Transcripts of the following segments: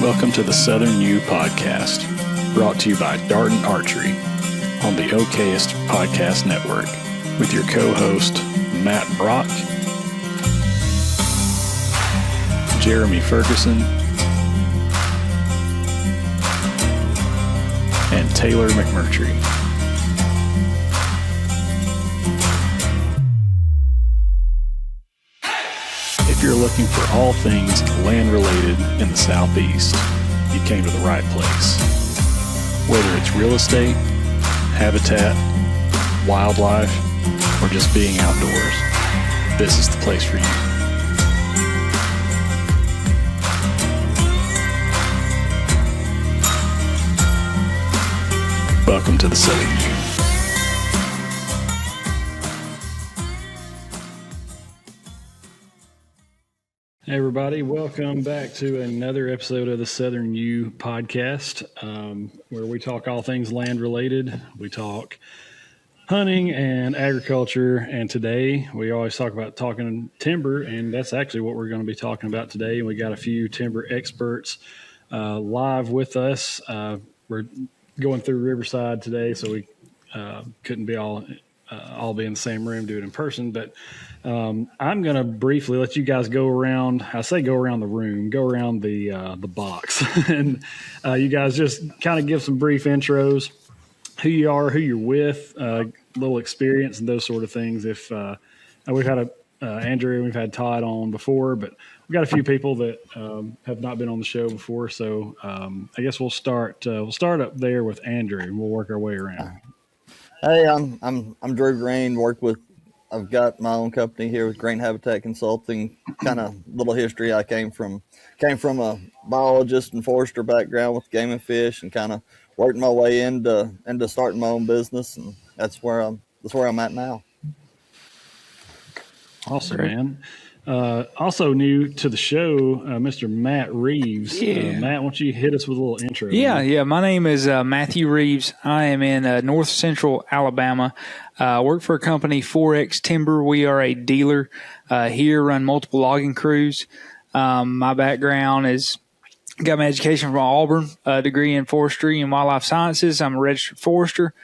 Welcome to the Southern U Podcast, brought to you by Darden Archery on the OKest Podcast Network, with your co-host, Matt Brock, Jeremy Ferguson, and Taylor McMurtry. If you're looking for all things land-related in the Southeast, you came to the right place. Whether it's real estate, habitat, wildlife, or just being outdoors, this is the place for you. Welcome to the Southern U. Hey everybody, welcome back to another episode of the Southern U Podcast, where we talk all things land related. We talk hunting and agriculture, and today we always talk about talking timber, and that's actually what we're going to be talking about today. We got a few timber experts live with us. We're going through Riverside today, so we couldn't be all be in the same room, do it in person, but I'm going to briefly let you guys go around. I say go around the room, go around the box, and you guys just kind of give some brief intros, who you are, who you're with, little experience, and those sort of things. If we've had Andrew and we've had Todd on before, but we've got a few people that have not been on the show before, so I guess we'll start up there with Andrew, and we'll work our way around. Hey, I'm Drew Green. I've got my own company here with Green Habitat Consulting. Kind of little history. I came from a biologist and forester background with game and fish, and kind of worked my way into starting my own business, and that's where I'm at now. Awesome, man. Also new to the show, Mr. Matt Reeves. Yeah. Matt, why don't you hit us with a little intro? Yeah. My name is Matthew Reeves. I am in north central Alabama. I work for a company, 4X Timber. We are a dealer here, run multiple logging crews. My background is got my education from Auburn, a degree in forestry and wildlife sciences. I'm a registered forester.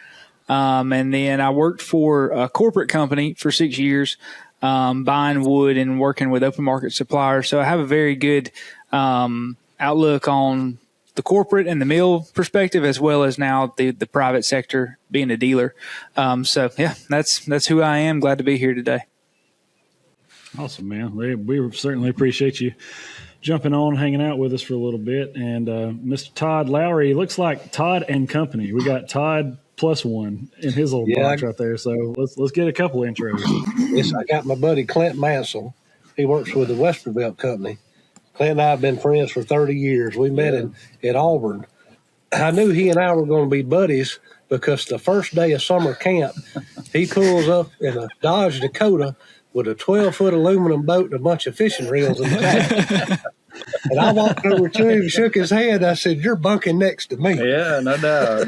And then I worked for a corporate company for 6 years. Buying wood and working with open market suppliers. So I have a very good outlook on the corporate and the mill perspective, as well as now the private sector, being a dealer. So yeah, that's who I am. Glad to be here today. Awesome, man. We certainly appreciate you jumping on, hanging out with us for a little bit. And Mr. Todd Lowry, looks like Todd and Company. We got Todd plus one in his little box right there. So let's get a couple intros. Yes, I got my buddy Clint Mansell. He works with the Westervelt Company. Clint and I have been friends for 30 years. We met at Auburn. I knew he and I were going to be buddies because the first day of summer camp, he pulls up in a Dodge Dakota with a 12-foot aluminum boat and a bunch of fishing reels in the back. And I walked over to him and shook his hand. I said, "You're bunking next to me." Yeah, no doubt.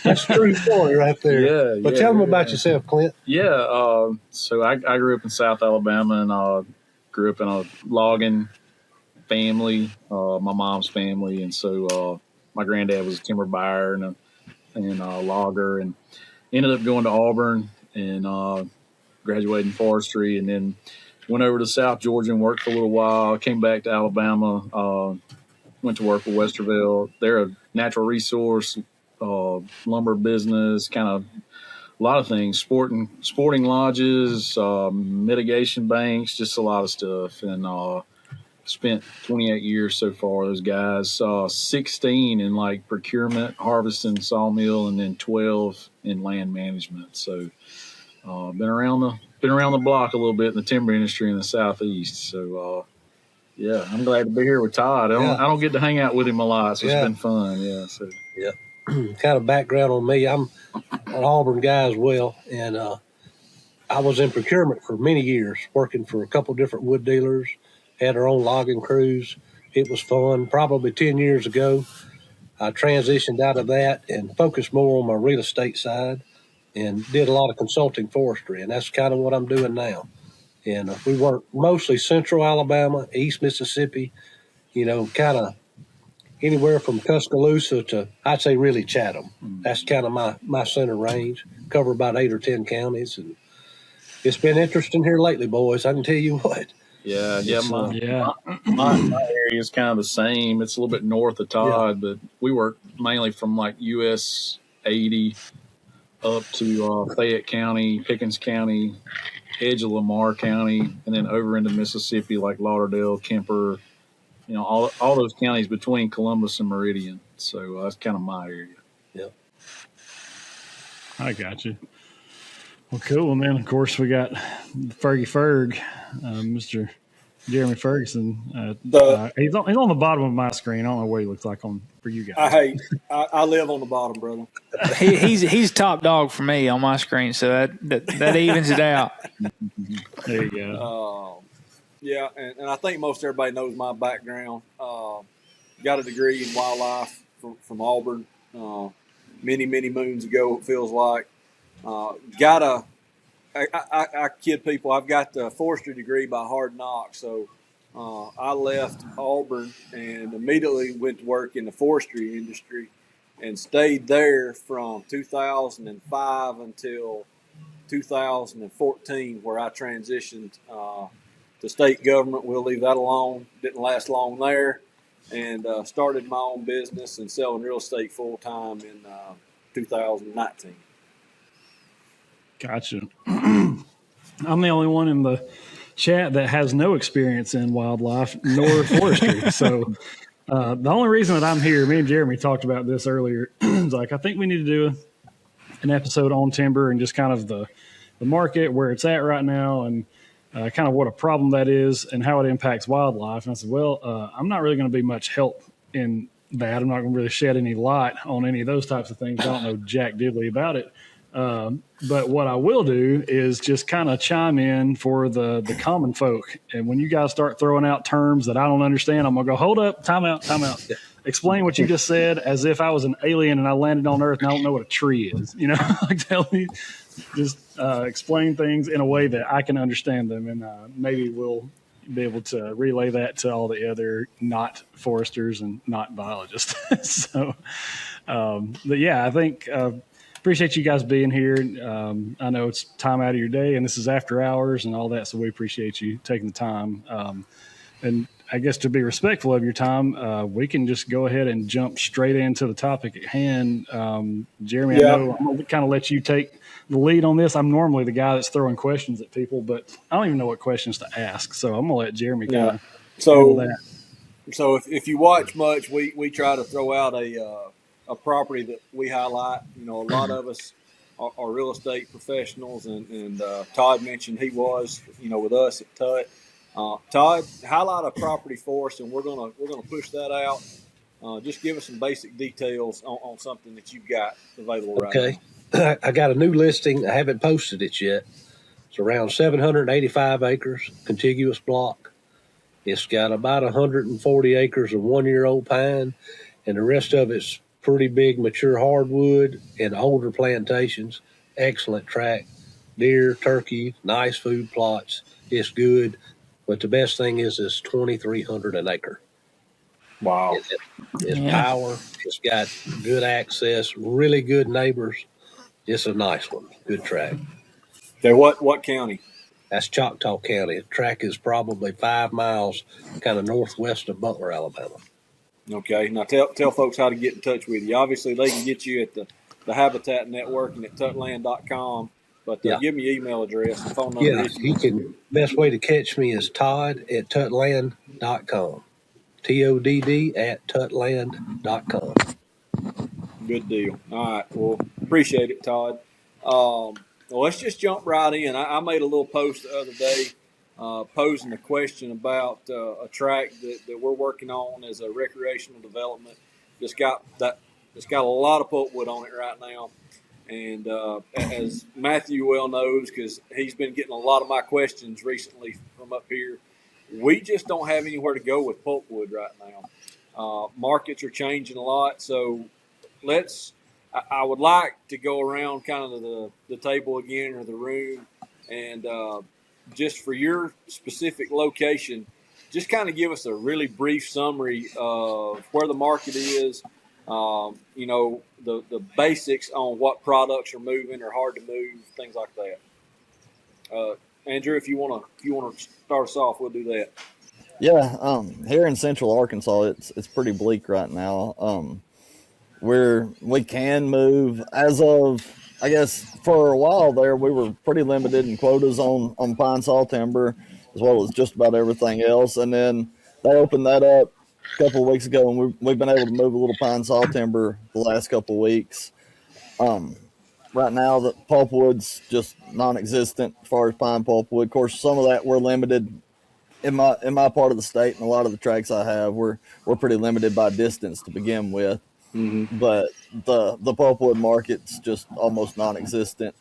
That's a true story right there. But tell them about yourself, Clint. Yeah, so I grew up in South Alabama, and grew up in a logging family, my mom's family. And so my granddad was a timber buyer and a logger, and ended up going to Auburn and graduating forestry, and then went over to South Georgia and worked for a little while. Came back to Alabama, went to work for Westervelt. They're a natural resource, lumber business, kind of a lot of things, sporting lodges, mitigation banks, just a lot of stuff. And spent 28 years so far, those guys. 16 in like procurement, harvesting, sawmill, and then 12 in land management. So been around the block a little bit in the timber industry in the Southeast. So, yeah, I'm glad to be here with Todd. I don't get to hang out with him a lot, so it's been fun. Yeah. So kind of background on me. I'm an Auburn guy as well, and I was in procurement for many years, working for a couple different wood dealers, had our own logging crews. It was fun. Probably 10 years ago, I transitioned out of that and focused more on my real estate side, and did a lot of consulting forestry, and that's kind of what I'm doing now. And we work mostly central Alabama, East Mississippi, kind of anywhere from Tuscaloosa to, I'd say, really Chatham. That's kind of my center range. Cover about 8 or 10 counties, and it's been interesting here lately, boys. I can tell you what. Yeah, Yeah. my area is kind of the same. It's a little bit north of Todd, but we work mainly from like US 80 up to Fayette County, Pickens County, edge of Lamar County, and then over into Mississippi, like Lauderdale, Kemper, all those counties between Columbus and Meridian. So that's kind of my area. Yeah. I got you. Well, cool. And then, of course, we got Fergie Ferg, Mr. Jeremy Ferguson. He's on the bottom of my screen. I don't know what he looks like for you guys. I live on the bottom, brother. He's top dog for me on my screen, so that evens it out. There you go. Yeah, and I think most everybody knows my background. Got a degree in wildlife from Auburn many moons ago, it feels like. I kid people, I've got the forestry degree by hard knocks, so I left Auburn and immediately went to work in the forestry industry and stayed there from 2005 until 2014, where I transitioned to state government. We'll leave that alone. Didn't last long there, and started my own business and selling real estate full time in 2019. Gotcha. I'm the only one in the chat that has no experience in wildlife nor forestry. So the only reason that I'm here, me and Jeremy talked about this earlier, is like I think we need to do an episode on timber and just kind of the market, where it's at right now, and kind of what a problem that is and how it impacts wildlife. And I said, well, I'm not really going to be much help in that. I'm not going to really shed any light on any of those types of things. I don't know jack diddly about it. But what I will do is just kind of chime in for the common folk. And when you guys start throwing out terms that I don't understand, I'm going to go, hold up, time out. Explain what you just said as if I was an alien and I landed on Earth and I don't know what a tree is. Like tell me, just explain things in a way that I can understand them. And maybe we'll be able to relay that to all the other not foresters and not biologists. So, but yeah, I think appreciate you guys being here. I know it's time out of your day, and this is after hours and all that, so we appreciate you taking the time. And I guess to be respectful of your time, we can just go ahead and jump straight into the topic at hand. Jeremy, I know I'm going to kind of let you take the lead on this. I'm normally the guy that's throwing questions at people, but I don't even know what questions to ask, so I'm going to let Jeremy kind of handle that. So if you watch much, we try to throw out a property that we highlight. A lot of us are real estate professionals, and Todd mentioned he was, with us at Tut. Todd, highlight a property for us, and we're gonna push that out. Just give us some basic details on something that you've got available right now. Okay, I got a new listing. I haven't posted it yet. It's around 785 acres, contiguous block. It's got about 140 acres of 1-year-old pine, and the rest of it's pretty big mature hardwood and older plantations. Excellent tract, deer, turkey, nice food plots. It's good, but the best thing is it's $2,300 an acre. Wow! It's power. It's got good access, really good neighbors. It's a nice one. Good tract. Okay, what county? That's Choctaw County. The tract is probably 5 miles, kind of northwest of Butler, Alabama. Okay, now tell folks how to get in touch with you. Obviously, they can get you at the Habitat Network and at tutland.com, but give me your email address and phone number. Yeah, best way to catch me is Todd at tutland.com. TODD at tutland.com. Good deal. All right, well, appreciate it, Todd. Well, let's just jump right in. I made a little post the other day posing a question about a tract that we're working on as a recreational development. It's got a lot of pulpwood on it right now, and as Matthew well knows, because he's been getting a lot of my questions recently from up here, we just don't have anywhere to go with pulpwood right now. Markets are changing a lot, so I would like to go around kind of the table again, or the room, and just for your specific location, just kind of give us a really brief summary of where the market is. The basics on what products are moving or hard to move, things like that. Andrew, if you want to start us off, we'll do that. Yeah, here in Central Arkansas, it's pretty bleak right now. We can move as of, I guess, for a while there, we were pretty limited in quotas on pine saw timber, as well as just about everything else. And then they opened that up a couple of weeks ago, and we've been able to move a little pine saw timber the last couple of weeks. Right now, the pulpwood's just non-existent as far as pine pulpwood. Of course, some of that we're limited in my part of the state, and a lot of the tracks I have, we're pretty limited by distance to begin with. Mm-hmm. But the pulpwood market's just almost non-existent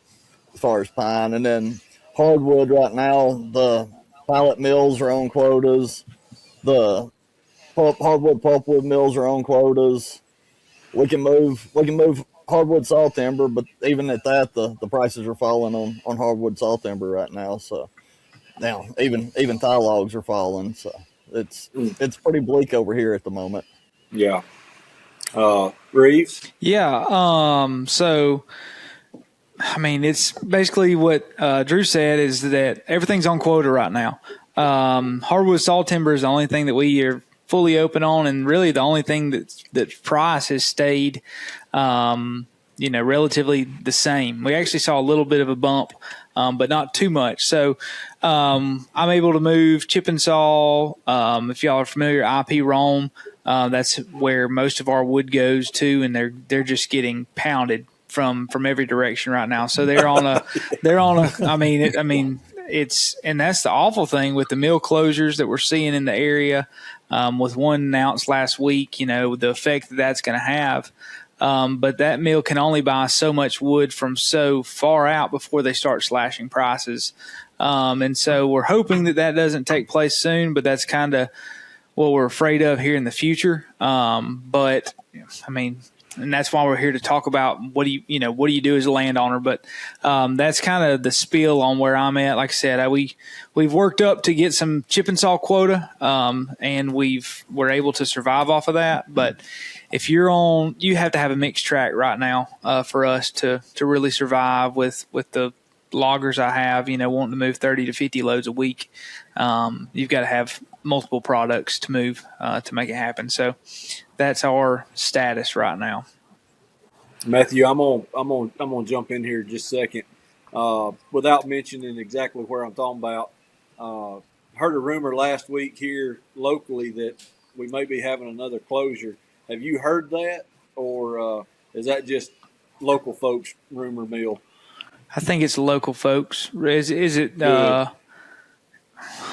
as far as pine. And then hardwood right now, the pallet mills are on quotas. The hardwood pulpwood mills are on quotas. We can move hardwood saw timber, but even at that, the prices are falling on hardwood saw timber right now. So now even tie logs are falling. So it's pretty bleak over here at the moment. Yeah. Reeves? Yeah. So, I mean, it's basically what Drew said is that everything's on quota right now. Hardwood saw timber is the only thing that we are fully open on, and really the only thing that price has stayed, relatively the same. We actually saw a little bit of a bump, but not too much. So I'm able to move chip and saw. If y'all are familiar, IP Rome. That's where most of our wood goes to, and they're just getting pounded from every direction right now. So they're on a. And that's the awful thing with the mill closures that we're seeing in the area. With one announced last week, the effect that's going to have. But that mill can only buy so much wood from so far out before they start slashing prices. And so we're hoping that doesn't take place soon, but that's kind of what we're afraid of here in the future. But I mean, and that's why we're here to talk about what do you do as a landowner. But that's kind of the spiel on where I'm at. Like I said, we've worked up to get some chip and saw quota, and we're able to survive off of that. But if you have to have a mixed track right now for us to really survive with the loggers I have, wanting to move 30 to 50 loads a week. You've got to have multiple products to move to make it happen. So that's our status right now. Matthew, I'm gonna jump in here just a second. Without mentioning exactly where I'm talking about, heard a rumor last week here locally that we may be having another closure. Have you heard that, or is that just local folks' rumor mill? I think it's local folks. Is it?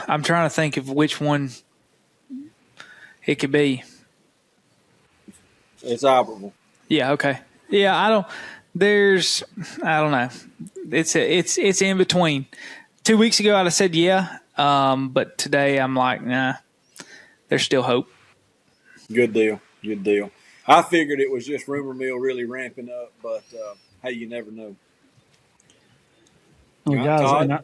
I'm trying to think of which one it could be. It's operable. Yeah. Okay. Yeah. I don't know. It's in between. 2 weeks ago, I'd have said yeah. But today I'm like, nah, there's still hope. Good deal. I figured it was just rumor mill really ramping up, but hey, you never know. Well, guys,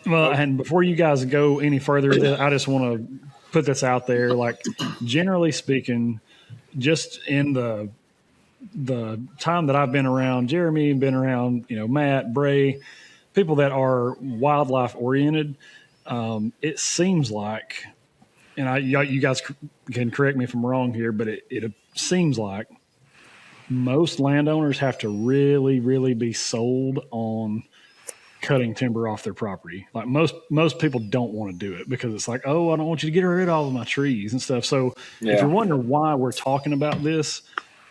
and before you guys go any further, I just want to put this out there. Like, generally speaking, just in the time that I've been around Jeremy, been around, Matt, Bray, people that are wildlife oriented, it seems like, and you guys can correct me if I'm wrong here, but it seems like most landowners have to really, really be sold on cutting timber off their property. Like most people don't want to do it because it's like, oh, I don't want you to get rid of all of my trees and stuff. So if you're wondering why we're talking about this,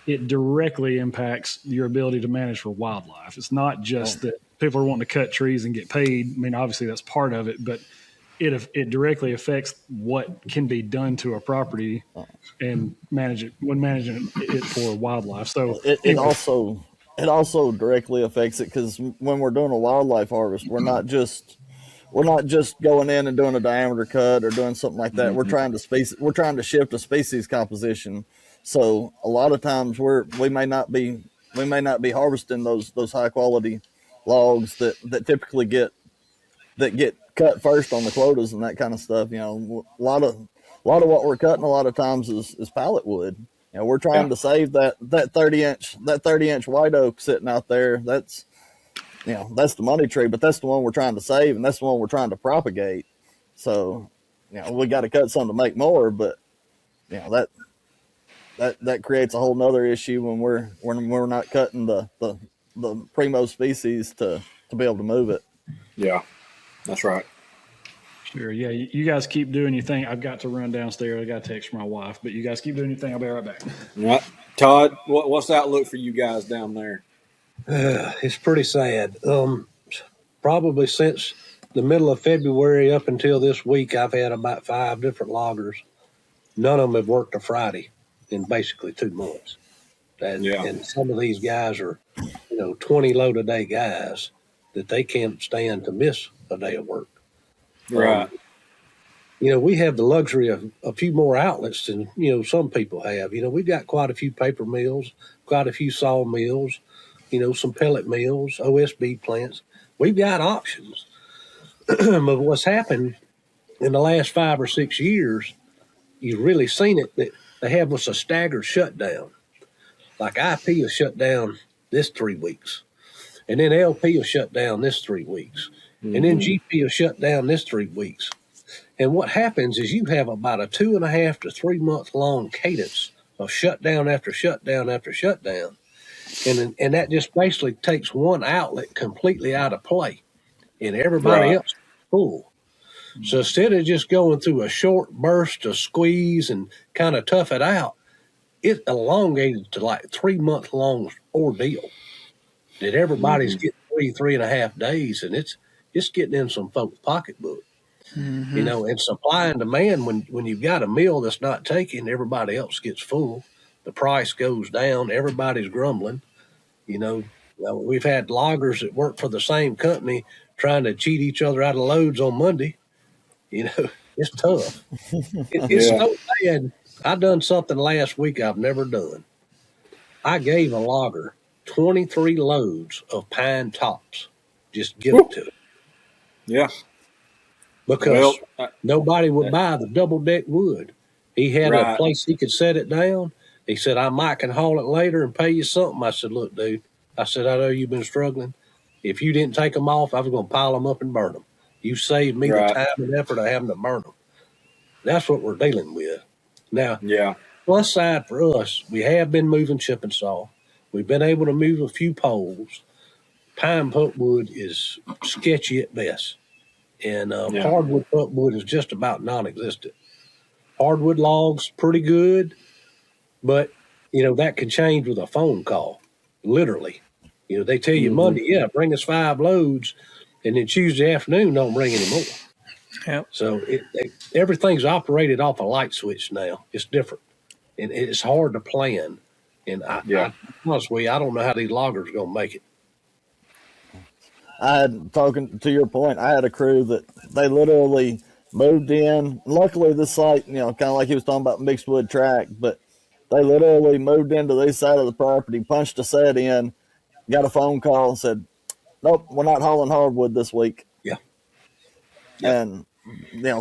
it directly impacts your ability to manage for wildlife. It's not just that people are wanting to cut trees and get paid. I mean, obviously that's part of it, but it directly affects what can be done to a property and managing it for wildlife. So it also directly affects it because when we're doing a wildlife harvest, we're not just going in and doing a diameter cut or doing something like that. Mm-hmm. We're trying to shift a species composition. So a lot of times we may not be harvesting those high quality logs that typically get cut first on the quotas and that kind of stuff. A lot a lot of what we're cutting a lot of times is pallet wood. You know, we're trying to save that 30-inch white oak sitting out there. That's, you know, that's the money tree, but that's the one we're trying to save, and that's the one we're trying to propagate. So, you know, we got to cut some to make more, but you know that creates a whole nother issue when we're not cutting the primo species to be able to move it. Yeah, that's right. Sure. Yeah, you guys keep doing your thing. I've got to run downstairs. I got to text my wife, but you guys keep doing your thing. I'll be right back. Yeah. Todd, what's the outlook for you guys down there? It's pretty sad. Probably since the middle of February up until this week, I've had about 5 different loggers. None of them have worked a Friday in basically 2 months. And some of these guys are, 20 load a day guys that they can't stand to miss a day of work. Right. We have the luxury of a few more outlets than, some people have. We've got quite a few paper mills, quite a few saw mills, some pellet mills, OSB plants. We've got options. But what's happened in the last 5 or 6 years, you've really seen it, that they have what's a staggered shutdown. Like IP will shut down this 3 weeks. And then LP will shut down this 3 weeks. Mm-hmm. And then GP will shut down this 3 weeks. And what happens is you have about a 2.5 to 3 month long cadence of shutdown after shutdown after shutdown. And that just basically takes one outlet completely out of play. And everybody else is full. So instead of just going through a short burst of squeeze and kind of tough it out, it elongated to like 3 month long ordeal that everybody's getting 3.5 days, and it's getting in some folks' pocketbook. Mm-hmm. And supply and demand, when you've got a mill that's not taking, everybody else gets full. The price goes down. Everybody's grumbling. We've had loggers that work for the same company trying to cheat each other out of loads on Monday. It's tough. It's so bad. I done something last week I've never done. I gave a logger 23 loads of pine tops. Just give it to him. Yeah. Because nobody would buy the double deck wood. He had a place he could set it down. He said, I might can haul it later and pay you something. I said, look, dude, I know you've been struggling. If you didn't take them off, I was going to pile them up and burn them. You saved me the time and effort of having to burn them. That's what we're dealing with. Now, plus side for us, we have been moving chip and saw. We've been able to move a few poles. Pine pulpwood is sketchy at best. And hardwood pulpwood is just about non-existent. Hardwood logs, pretty good. But, that can change with a phone call, literally. They tell you Monday, bring us 5 loads. And then Tuesday afternoon, don't bring any more. Yep. So everything's operated off a light switch now. It's different. And it's hard to plan. And honestly, I don't know how these loggers are going to make it. Talking to your point, I had a crew that they literally moved in. Luckily, this site, kind of like he was talking about mixed wood track, but they literally moved into this side of the property, punched a set in, got a phone call and said, nope, we're not hauling hardwood this week. Yeah. And,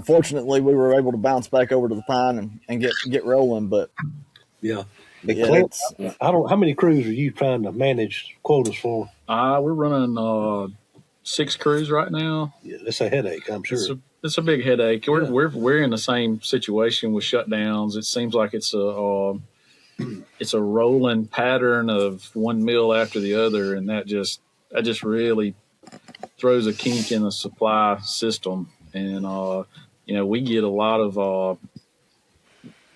fortunately, we were able to bounce back over to the pine and get rolling. But yeah, Clint, how many crews are you trying to manage quotas for? We're running 6 crews right now. Yeah, it's a headache, I'm sure. It's a big headache. We're in the same situation with shutdowns. It seems like it's a rolling pattern of one mill after the other, and that just really throws a kink in the supply system. And we get a lot of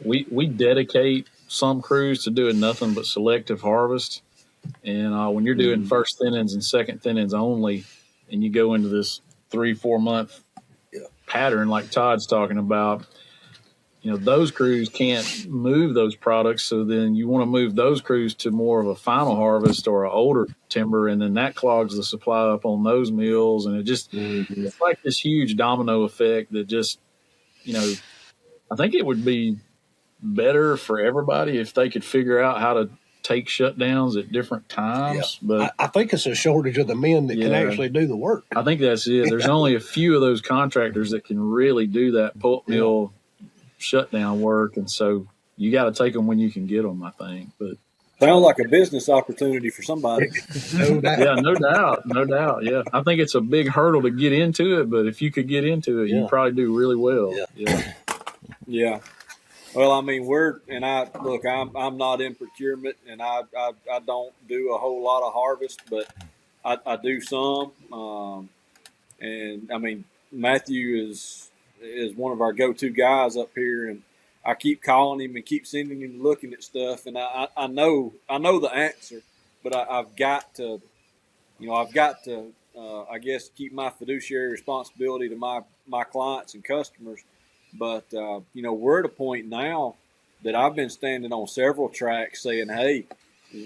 we dedicate some crews to doing nothing but selective harvest. And when you're doing first thinnings and second thinnings only, and you go into this 3-4 month pattern like Todd's talking about, those crews can't move those products. So then you want to move those crews to more of a final harvest or an older timber, and then that clogs the supply up on those mills. And it just, it's like this huge domino effect that just, I think it would be better for everybody if they could figure out how to take shutdowns at different times. Yeah. But I think it's a shortage of the men that can actually do the work. I think that's it. There's only a few of those contractors that can really do that pulp mill shutdown work, and so you got to take them when you can get them, I think. But sounds like a business opportunity for somebody. No doubt. yeah, no doubt. Yeah, I think it's a big hurdle to get into it, but if you could get into it, Yeah. you probably do really well. Yeah. Yeah. Well, I mean, I'm not in procurement, and I don't do a whole lot of harvest, but I do some. And I mean, Matthew is one of our go-to guys up here, and I keep calling him and keep sending him looking at stuff, and I know the answer, but I've got to, I guess, keep my fiduciary responsibility to my clients and customers. But we're at a point now that I've been standing on several tracks saying, "Hey,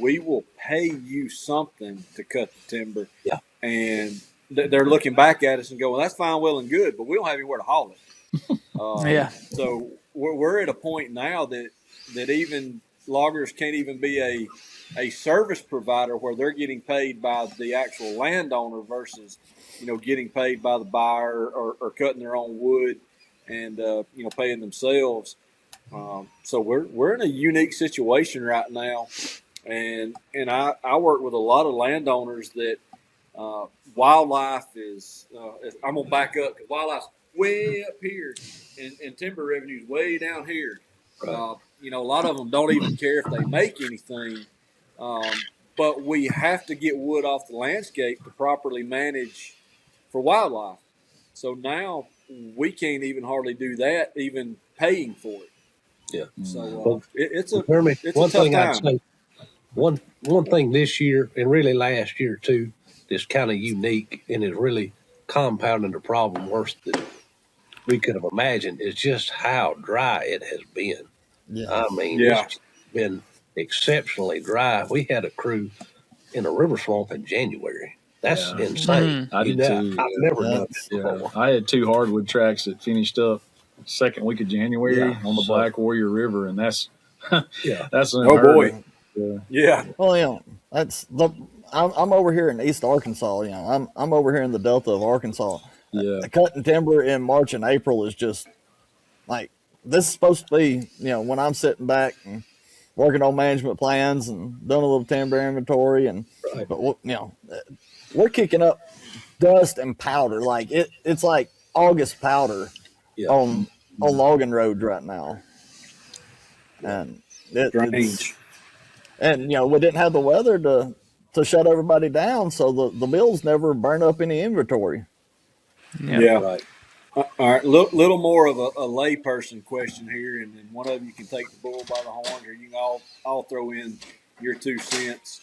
we will pay you something to cut the timber." Yeah. And they're looking back at us and going, "Well, that's fine, well, and good, but we don't have anywhere to haul it." Yeah. So we're at a point now that even loggers can't even be a service provider where they're getting paid by the actual landowner versus, getting paid by the buyer or cutting their own wood and, paying themselves. So we're in a unique situation right now. And I work with a lot of landowners that wildlife is, I'm going to back up because wildlife's way up here and timber revenue's way down here. Right. A lot of them don't even care if they make anything. But we have to get wood off the landscape to properly manage for wildlife. So now we can't even hardly do that, even paying for it. Yeah. So it's a Jeremy, it's one a tough thing I'd time. say, one thing this year and really last year too, that's kind of unique and is really compounding the problem worse than we could have imagined is just how dry it has been. Yeah. I mean, Yeah. it's been exceptionally dry. We had a crew in a river swamp in January. That's Yeah. insane. I did too. I've never done That's- it before. I had 2 hardwood tracks that finished up second week of January Yeah, on the so- Black Warrior River, and that's Yeah. that's Oh unheard boy. of. Yeah. Yeah. Well, I'm over here in East Arkansas. I'm over here in the Delta of Arkansas. Yeah. Cutting timber in March and April is just like this is supposed to be. When I'm sitting back and working on management plans and doing a little timber inventory, Right. but we're kicking up dust and powder like it's like August powder Yeah. on logging roads right now, and Strange. and we didn't have the weather to shut everybody down, so the mills never burn up any inventory. Yeah. Right. All right, little more of a layperson question here, and then one of you can take the bull by the horn, or you can all throw in your 2 cents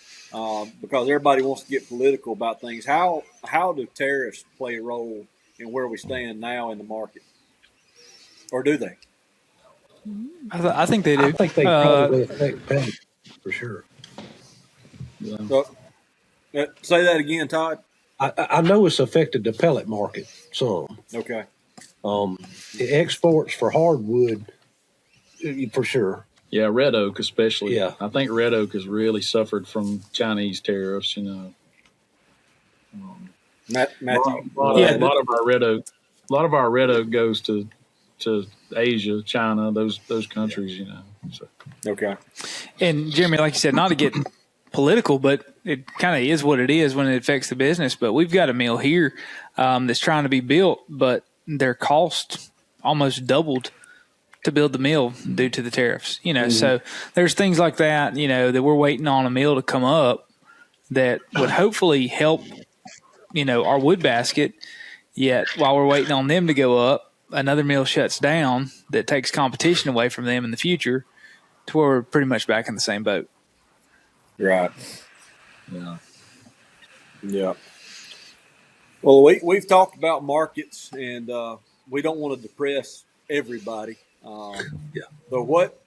because everybody wants to get political about things. How do tariffs play a role in where we stand now in the market, or do they? I think they do. I think they probably affect pay for sure. Say that again, Todd. I know it's affected the pellet market some. Okay. The exports for hardwood, for sure. Yeah, red oak especially. Yeah. I think red oak has really suffered from Chinese tariffs. Matthew. A lot of our red oak goes to Asia, China, those countries. So. Okay. And Jeremy, like you said, not to get political, but it kind of is what it is when it affects the business. But we've got a mill here that's trying to be built, but their cost almost doubled to build the mill due to the tariffs. So there's things like that, that we're waiting on a mill to come up that would hopefully help, our wood basket. Yet while we're waiting on them to go up, another mill shuts down that takes competition away from them in the future to where we're pretty much back in the same boat. Right. Yeah. Yeah. Well, we've talked about markets, and we don't want to depress everybody. Yeah. But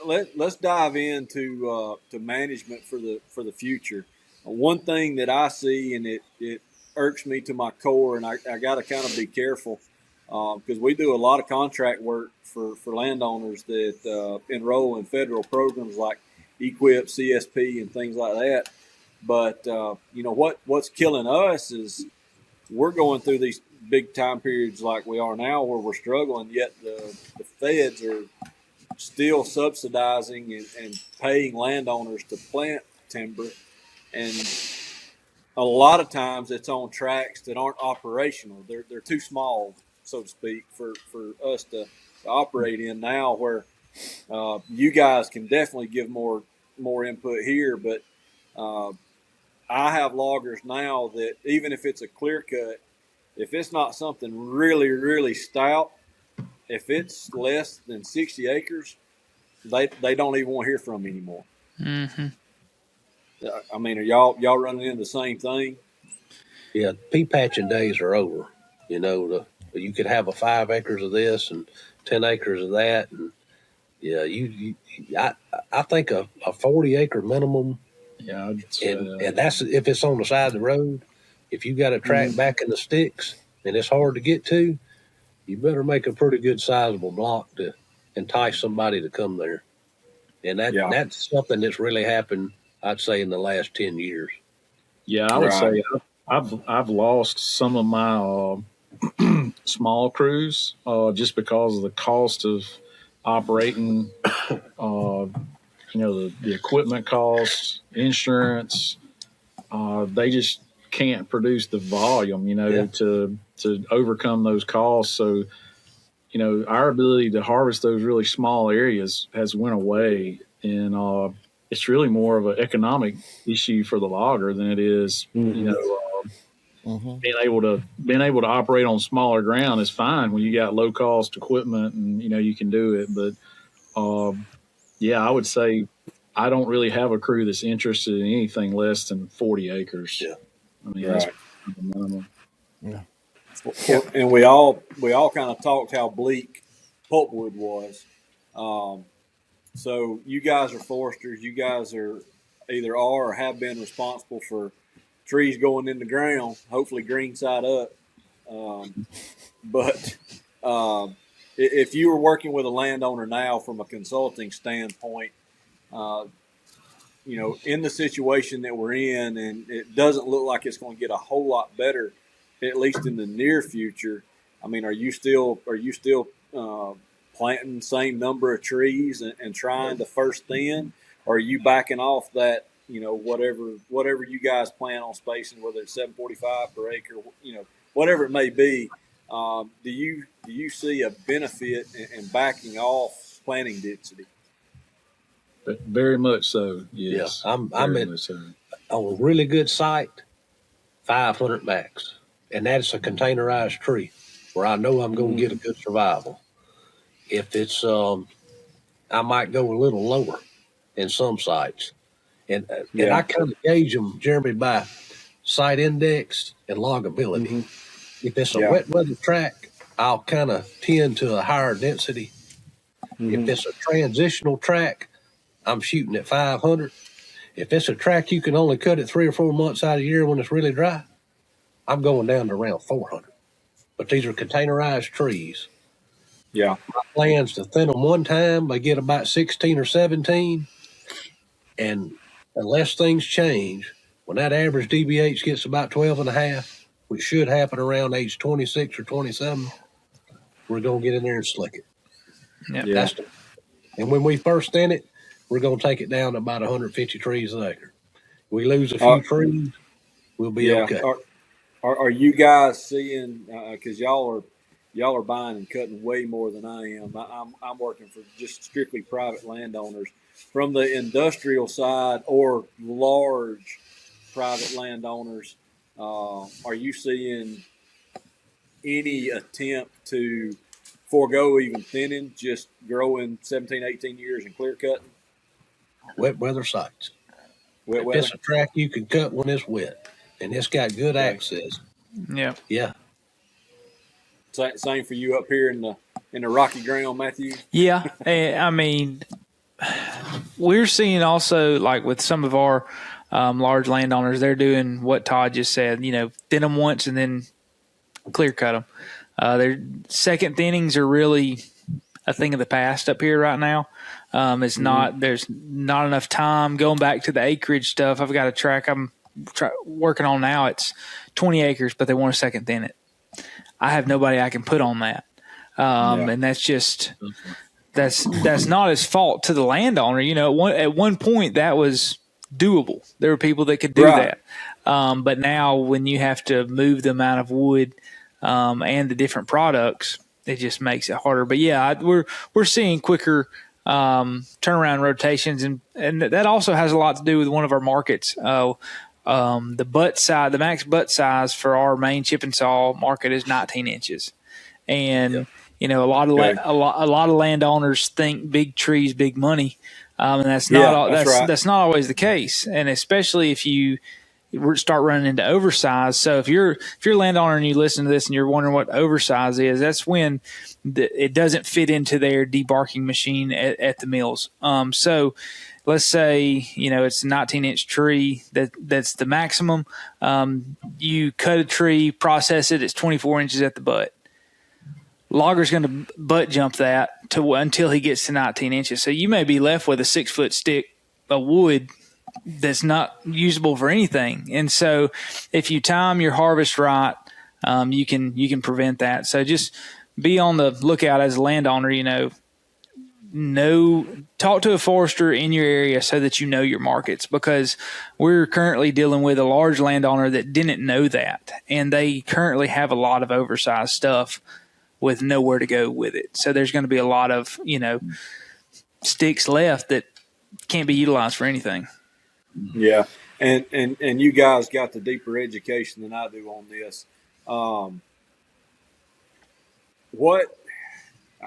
let's dive into to management for the future. One thing that I see, and it irks me to my core, and I got to kind of be careful because we do a lot of contract work for landowners that enroll in federal programs like EQIP, CSP, and things like that. But what's killing us is we're going through big time periods like we are now where we're struggling, yet the feds are still subsidizing and paying landowners to plant timber. And a lot of times it's on tracks that aren't operational. They're too small, so to speak, for us to operate in now, where you guys can definitely give more input here. But I have loggers now that even if it's a clear cut, if it's not something really, really stout, if it's less than 60 acres, they don't even want to hear from me anymore. Mm-hmm. I mean, are y'all running into the same thing? Yeah, pea patching days are over. You know, you could have a 5 acres of this and 10 acres of that, and yeah, I think a 40 acre minimum. Yeah, and that's if it's on the side of the road. If you got a track back in the sticks and it's hard to get to, you better make a pretty good sizable block to entice somebody to come there. And that's something that's really happened, I'd say, in the last 10 years. Yeah, I would say I've lost some of my small crews just because of the cost of operating. The equipment costs, insurance. They just can't produce the volume, to overcome those costs. So, our ability to harvest those really small areas has went away, and it's really more of an economic issue for the logger than it is, being able to operate on smaller ground is fine when you got low cost equipment and you can do it. But I would say I don't really have a crew that's interested in anything less than 40 acres. Yeah, I mean that's the minimum. Yeah. And we all kind of talked how bleak pulpwood was. So you guys are foresters. You guys are either are or have been responsible for trees going in the ground, hopefully green side up. But if you were working with a landowner now from a consulting standpoint, in the situation that we're in, and it doesn't look like it's going to get a whole lot better, at least in the near future. I mean, are you still planting the same number of trees and trying to first thin, or are you backing off that? Whatever you guys plan on spacing, whether it's 745 per acre, whatever it may be. Do you see a benefit in backing off planting density? But very much so. Yes. Yeah, I'm on a really good site, 500 max, and that's a containerized tree where I know I'm going to get a good survival. If it's, I might go a little lower in some sites, and I kind of gauge them, Jeremy, by site index and logability. If it's a wet weather track, I'll kind of tend to a higher density. If it's a transitional track, I'm shooting at 500. If it's a track you can only cut it 3 or 4 months out of the year when it's really dry, I'm going down to around 400. But these are containerized trees. Yeah. My plan's to thin them one time. They get about 16 or 17. And unless things change, when that average DBH gets about 12 and a half, which should happen around age 26 or 27, we're going to get in there and slick it. Yeah. And when we first thin it, we're going to take it down to about 150 trees an acre. We lose a few trees, we'll be okay. Are you guys seeing? Because y'all are buying and cutting way more than I am. I'm working for just strictly private landowners. From the industrial side or large private landowners, are you seeing any attempt to forego even thinning, just growing 17, 18 years and clear cutting? Wet weather sites. Wet weather. It's a track you can cut when it's wet, and it's got good access. Yeah. Yeah. Same for you up here in the rocky ground, Matthew. Yeah. I mean, we're seeing also, like with some of our large landowners, they're doing what Todd just said. Thin them once and then clear cut them. Their second thinnings are really a thing of the past up here right now. It's not. There's not enough time. Going back to the acreage stuff, I've got a track I'm working on now. It's 20 acres, but they want to second thin it. I have nobody I can put on that. And that's just that's not his fault to the landowner. At one point that was doable. There were people that could do that. But now when you have to move the amount of wood and the different products, it just makes it harder. But yeah, we're seeing quicker turnaround rotations, and that also has a lot to do with one of our markets. The butt size, the max butt size for our main chip and saw market is 19 inches, and a lot of landowners think big trees, big money, and that's not always the case, and especially if you start running into oversize. So if you're a landowner and you listen to this and you're wondering what oversize is, that's when it doesn't fit into their debarking machine at the mills. So let's say, it's a 19-inch tree that's the maximum. You cut a tree, process it, it's 24 inches at the butt. Logger's going to butt jump that until he gets to 19 inches. So you may be left with a 6-foot stick of wood that's not usable for anything. And so if you time your harvest right, you can prevent that. So just be on the lookout as a landowner, talk to a forester in your area so that you know your markets, because we're currently dealing with a large landowner that didn't know that. And they currently have a lot of oversized stuff with nowhere to go with it. So there's going to be a lot of, sticks left that can't be utilized for anything. Yeah, and you guys got the deeper education than I do on this. What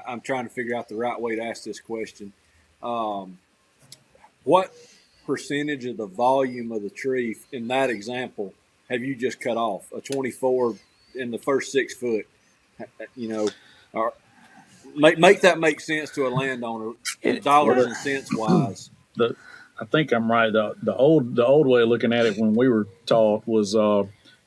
I'm trying to figure out the right way to ask this question. What percentage of the volume of the tree in that example have you just cut off? A 24 in the first 6 foot, or make that make sense to a landowner, dollars and cents wise. I think I'm right. The old way of looking at it when we were taught was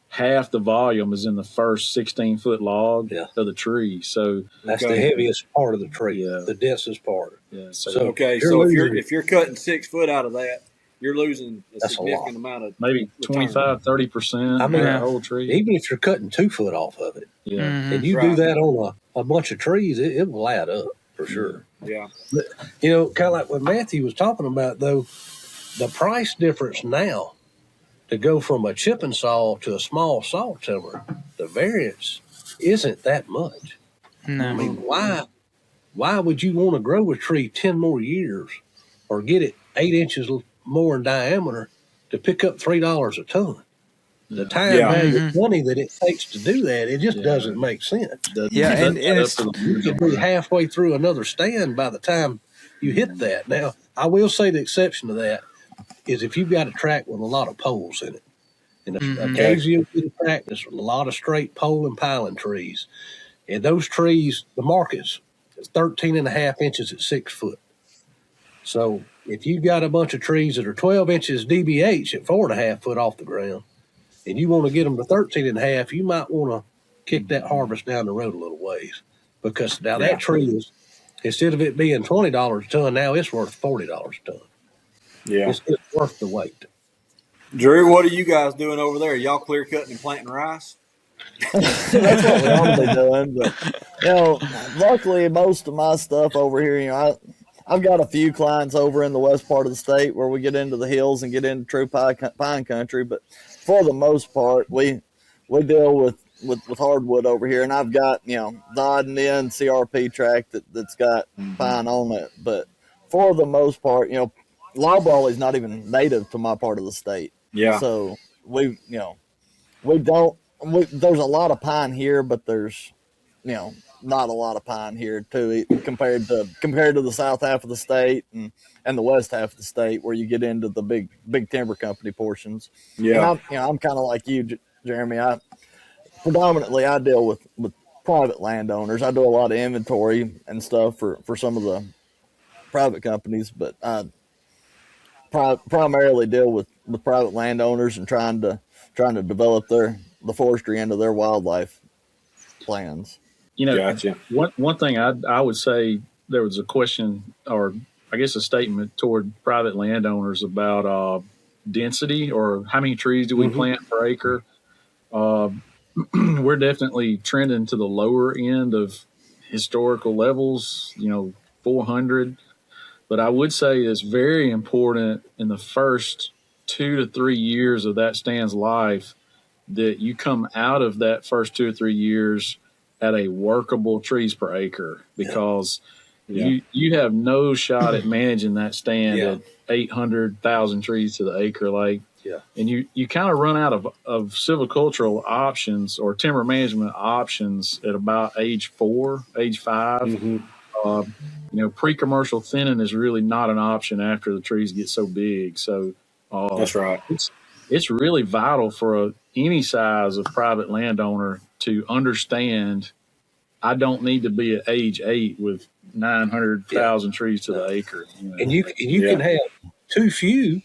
half the volume is in the first 16-foot log of the tree. So that's the heaviest part of the tree, the densest part. Yeah. So if you're cutting 6 foot out of that, you're losing a significant amount of maybe 25-30%. I mean, the whole tree. Even if you're cutting 2 foot off of it, and you do that on a bunch of trees, it will add up for sure. Yeah. But, kind of like what Matthew was talking about, though, the price difference now to go from a chipping saw to a small saw timber, the variance isn't that much. No. I mean, why would you want to grow a tree 10 more years or get it 8 inches more in diameter to pick up $3 a ton? The time value of money that it takes to do that, it just doesn't make sense. And you could be halfway through another stand by the time you hit that. Now, I will say the exception to that is if you've got a track with a lot of poles in it. And occasionally you'll get a track that's a lot of straight pole and piling trees. And those trees, the market's 13.5 inches at 6 foot. So if you've got a bunch of trees that are 12 inches DBH at 4.5 foot off the ground, and you want to get them to 13.5, you might want to kick that harvest down the road a little ways, because now that tree is, instead of it being $20 a ton, now it's worth $40 a ton. Yeah, it's worth the wait. Drew, what are you guys doing over there? Y'all clear cutting and planting rice? That's what we ought to be doing. But luckily, most of my stuff over here, I've got a few clients over in the west part of the state where we get into the hills and get into true pine country, but for the most part, we deal with hardwood over here, and I've got the odd and end CRP track that's got pine on it. But for the most part, loblolly is not even native to my part of the state. Yeah. So there's a lot of pine here, but there's not a lot of pine here too, compared to the south half of the state and the west half of the state, where you get into the big timber company portions. Yeah. And I'm kind of like you, Jeremy. I predominantly deal with private landowners. I do a lot of inventory and stuff for some of the private companies, but I primarily deal with private landowners and trying to develop the forestry into their wildlife plans. Gotcha. One thing I would say, there was a question, or I guess a statement toward private landowners about density, or how many trees do we plant per acre. we're definitely trending to the lower end of historical levels, 400. But I would say it's very important in the first 2 to 3 years of that stand's life that you come out of that first 2 or 3 years at a workable trees per acre, because you have no shot at managing that stand at 800,000 trees to the acre. And you kind of run out of silvicultural options or timber management options at about age 4, age 5. Pre-commercial thinning is really not an option after the trees get so big. So that's right. It's really vital for any size of private landowner to understand I don't need to be at age 8 with 900,000 trees to the acre. And you can have too few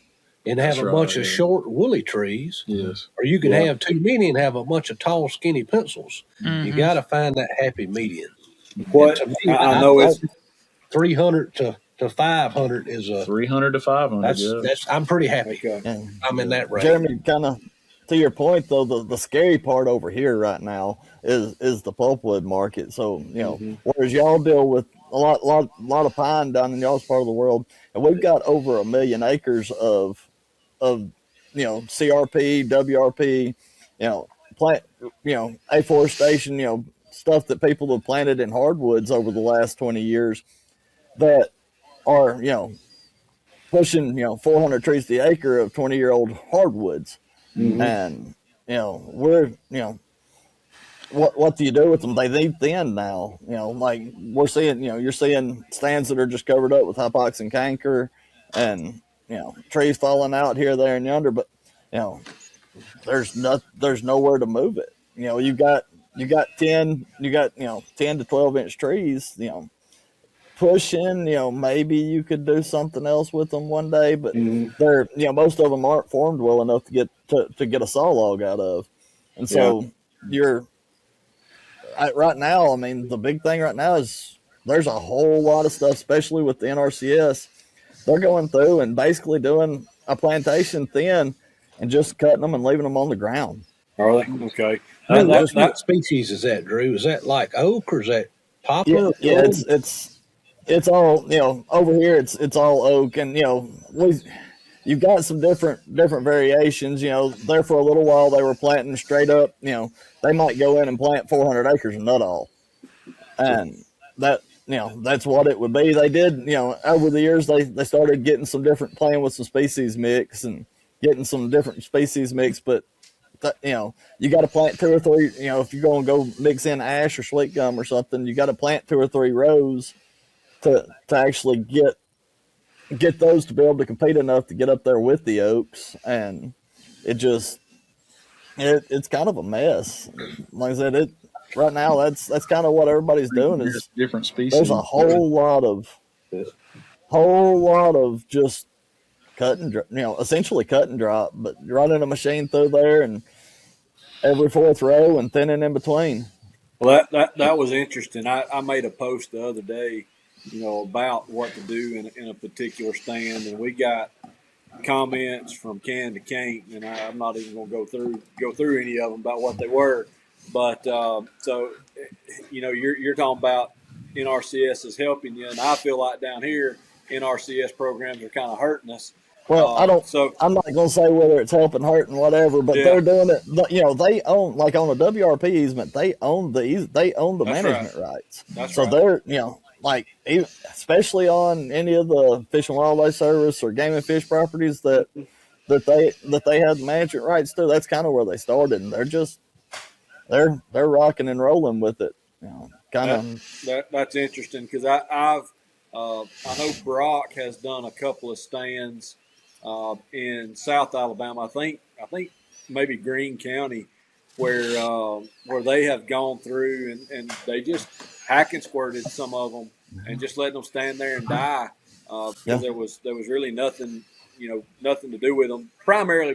and have a bunch of yeah. short woolly trees. Yes. Or you can have too many and have a bunch of tall skinny pencils. Mm-hmm. You got to find that happy median. What I know is 300 to 500 is a 300 to 500. That's I'm pretty happy. Yeah. I'm in that range. Jeremy, kind of to your point though, the scary part over here right now is the pulpwood market. So whereas y'all deal with a lot of pine down in y'all's part of the world, and we've got over 1 million acres of CRP, WRP, plant, afforestation, stuff that people have planted in hardwoods over the last 20 years that are, pushing, 400 trees to the acre of 20-year-old hardwoods. And, we're, what do you do with them? They need thin now, like we're seeing, you're seeing stands that are just covered up with hypox and canker and, trees falling out here, there, and yonder, but, there's nowhere to move it. You got 10 to 12 inch trees, pushing, maybe you could do something else with them one day, but they're, most of them aren't formed well enough to get a saw log out of. And so right now, I mean, the big thing right now is there's a whole lot of stuff, especially with the NRCS. They're going through and basically doing a plantation thin and just cutting them and leaving them on the ground. Are they? Okay. What species is that, Drew? Is that like oak or is that poplar? Yeah, it's all, over here it's all oak, and you've got some different variations. There for a little while they were planting straight up. They might go in and plant 400 acres of nuttall, and that's what it would be. They did, over the years they started getting some different, playing with some species mix and getting some different species mix, but you got to plant 2 or 3. If you're going to go mix in ash or sweet gum or something, you got to plant 2 or 3 rows to actually get those to be able to compete enough to get up there with the oaks. And it's kind of a mess. Like I said, right now that's kind of what everybody's doing is different species. There's a whole lot of just cut and essentially cut and drop, but running a machine through there and every 4th row and thinning in between. Well, that was interesting. I made a post the other day, about what to do in a particular stand, and we got comments from can to can't, and I'm not even going to go through any of them about what they were. But so you're talking about NRCS is helping you, and I feel like down here NRCS programs are kind of hurting us. Well, I'm not going to say whether it's helping, hurting, whatever, but they're doing it. They own, like on a WRP easement, they own the management rights. That's so right. They're, especially on any of the Fish and Wildlife Service or Game and Fish properties that they have the management rights to. That's kind of where they started, and they're rocking and rolling with it. That's interesting because I know Brock has done a couple of stands in South Alabama. I think maybe Greene County, where they have gone through and they just hack and squirted some of them and just letting them stand there and die because there was really nothing to do with them, primarily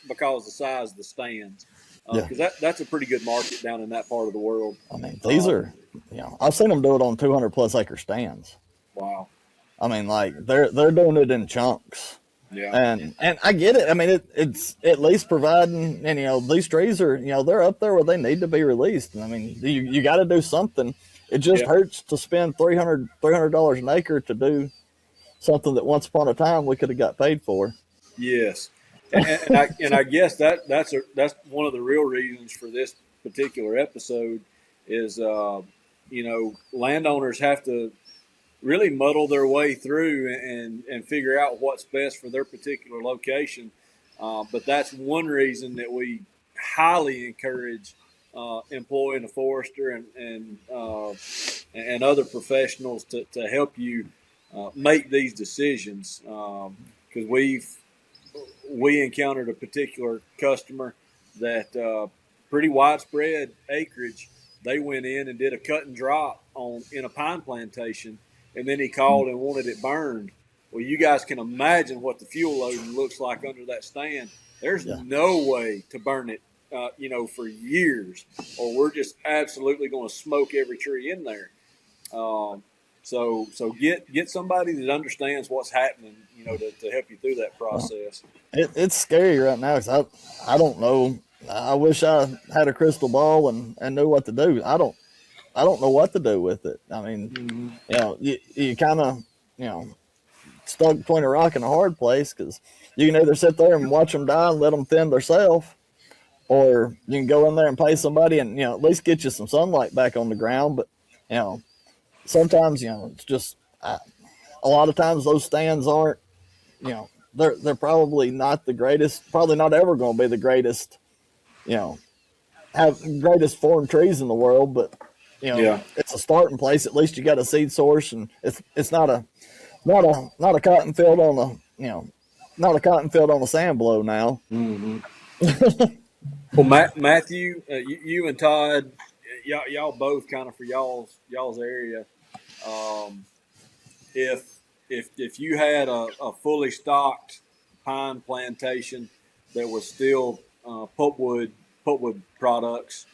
because of the size of the stands. Because that's a pretty good market down in that part of the world. I mean, these are, I've seen them do it on 200+ acre stands. Wow. I mean, like they're doing it in chunks. Yeah. And I get it. I mean, it's at least providing, and these trees are, they're up there where they need to be released. I mean, you got to do something. It just hurts to spend $300 an acre to do something that once upon a time we could have got paid for. Yes, and I guess that's one of the real reasons for this particular episode is landowners have to really muddle their way through and figure out what's best for their particular location. But that's one reason that we highly encourage employing a forester and other professionals to help you make these decisions. Because we encountered a particular customer that pretty widespread acreage. They went in and did a cut and drop in a pine plantation, and then he called and wanted it burned. Well, you guys can imagine what the fuel loading looks like under that stand. There's no way to burn it, for years, or we're just absolutely going to smoke every tree in there. So get somebody that understands what's happening, to help you through that process. It's scary right now because I don't know. I wish I had a crystal ball and knew what to do. I don't know what to do with it. I mean, you kind of, stuck between a rock and a hard place because you can either sit there and watch them die and let them thin themselves, or you can go in there and pay somebody and, at least get you some sunlight back on the ground. But, sometimes, it's just a lot of times those stands aren't, they're probably not the greatest, probably not ever going to be the greatest, have greatest form trees in the world, but it's a starting place. At least you got a seed source, and it's not a cotton field on not a cotton field on a sand blow now. Mm-hmm. Well, Matthew, you and Todd, y'all both kind of for y'all's area. If you had a fully stocked pine plantation that was still pulpwood products,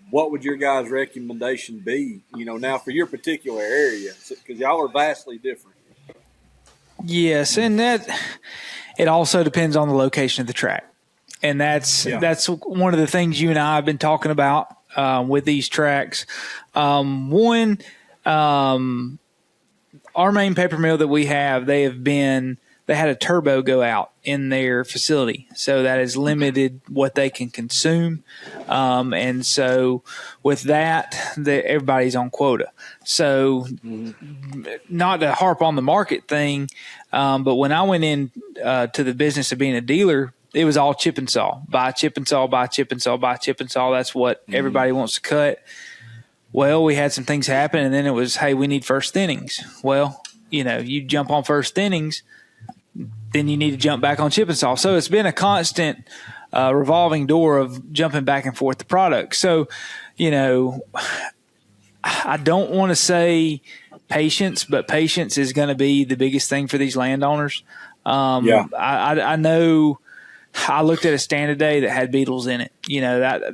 what would your guys' recommendation be? Now for your particular area, because y'all are vastly different. Yes, and that it also depends on the location of the tract, and that's one of the things you and I have been talking about with these tracts. One, our main paper mill that we have, they had a turbo go out in their facility, so that has limited what they can consume. And so with that, everybody's on quota. So not to harp on the market thing, but when I went in to the business of being a dealer, it was all chip and saw. Buy chip and saw, buy chip and saw, buy chip and saw. That's what everybody wants to cut. Well, we had some things happen, and then it was, hey, we need first thinnings. Well, you jump on first thinnings, then you need to jump back on chip and saw. So it's been a constant revolving door of jumping back and forth the product. So, I don't want to say patience, but patience is going to be the biggest thing for these landowners. I know I looked at a stand today that had beetles in it.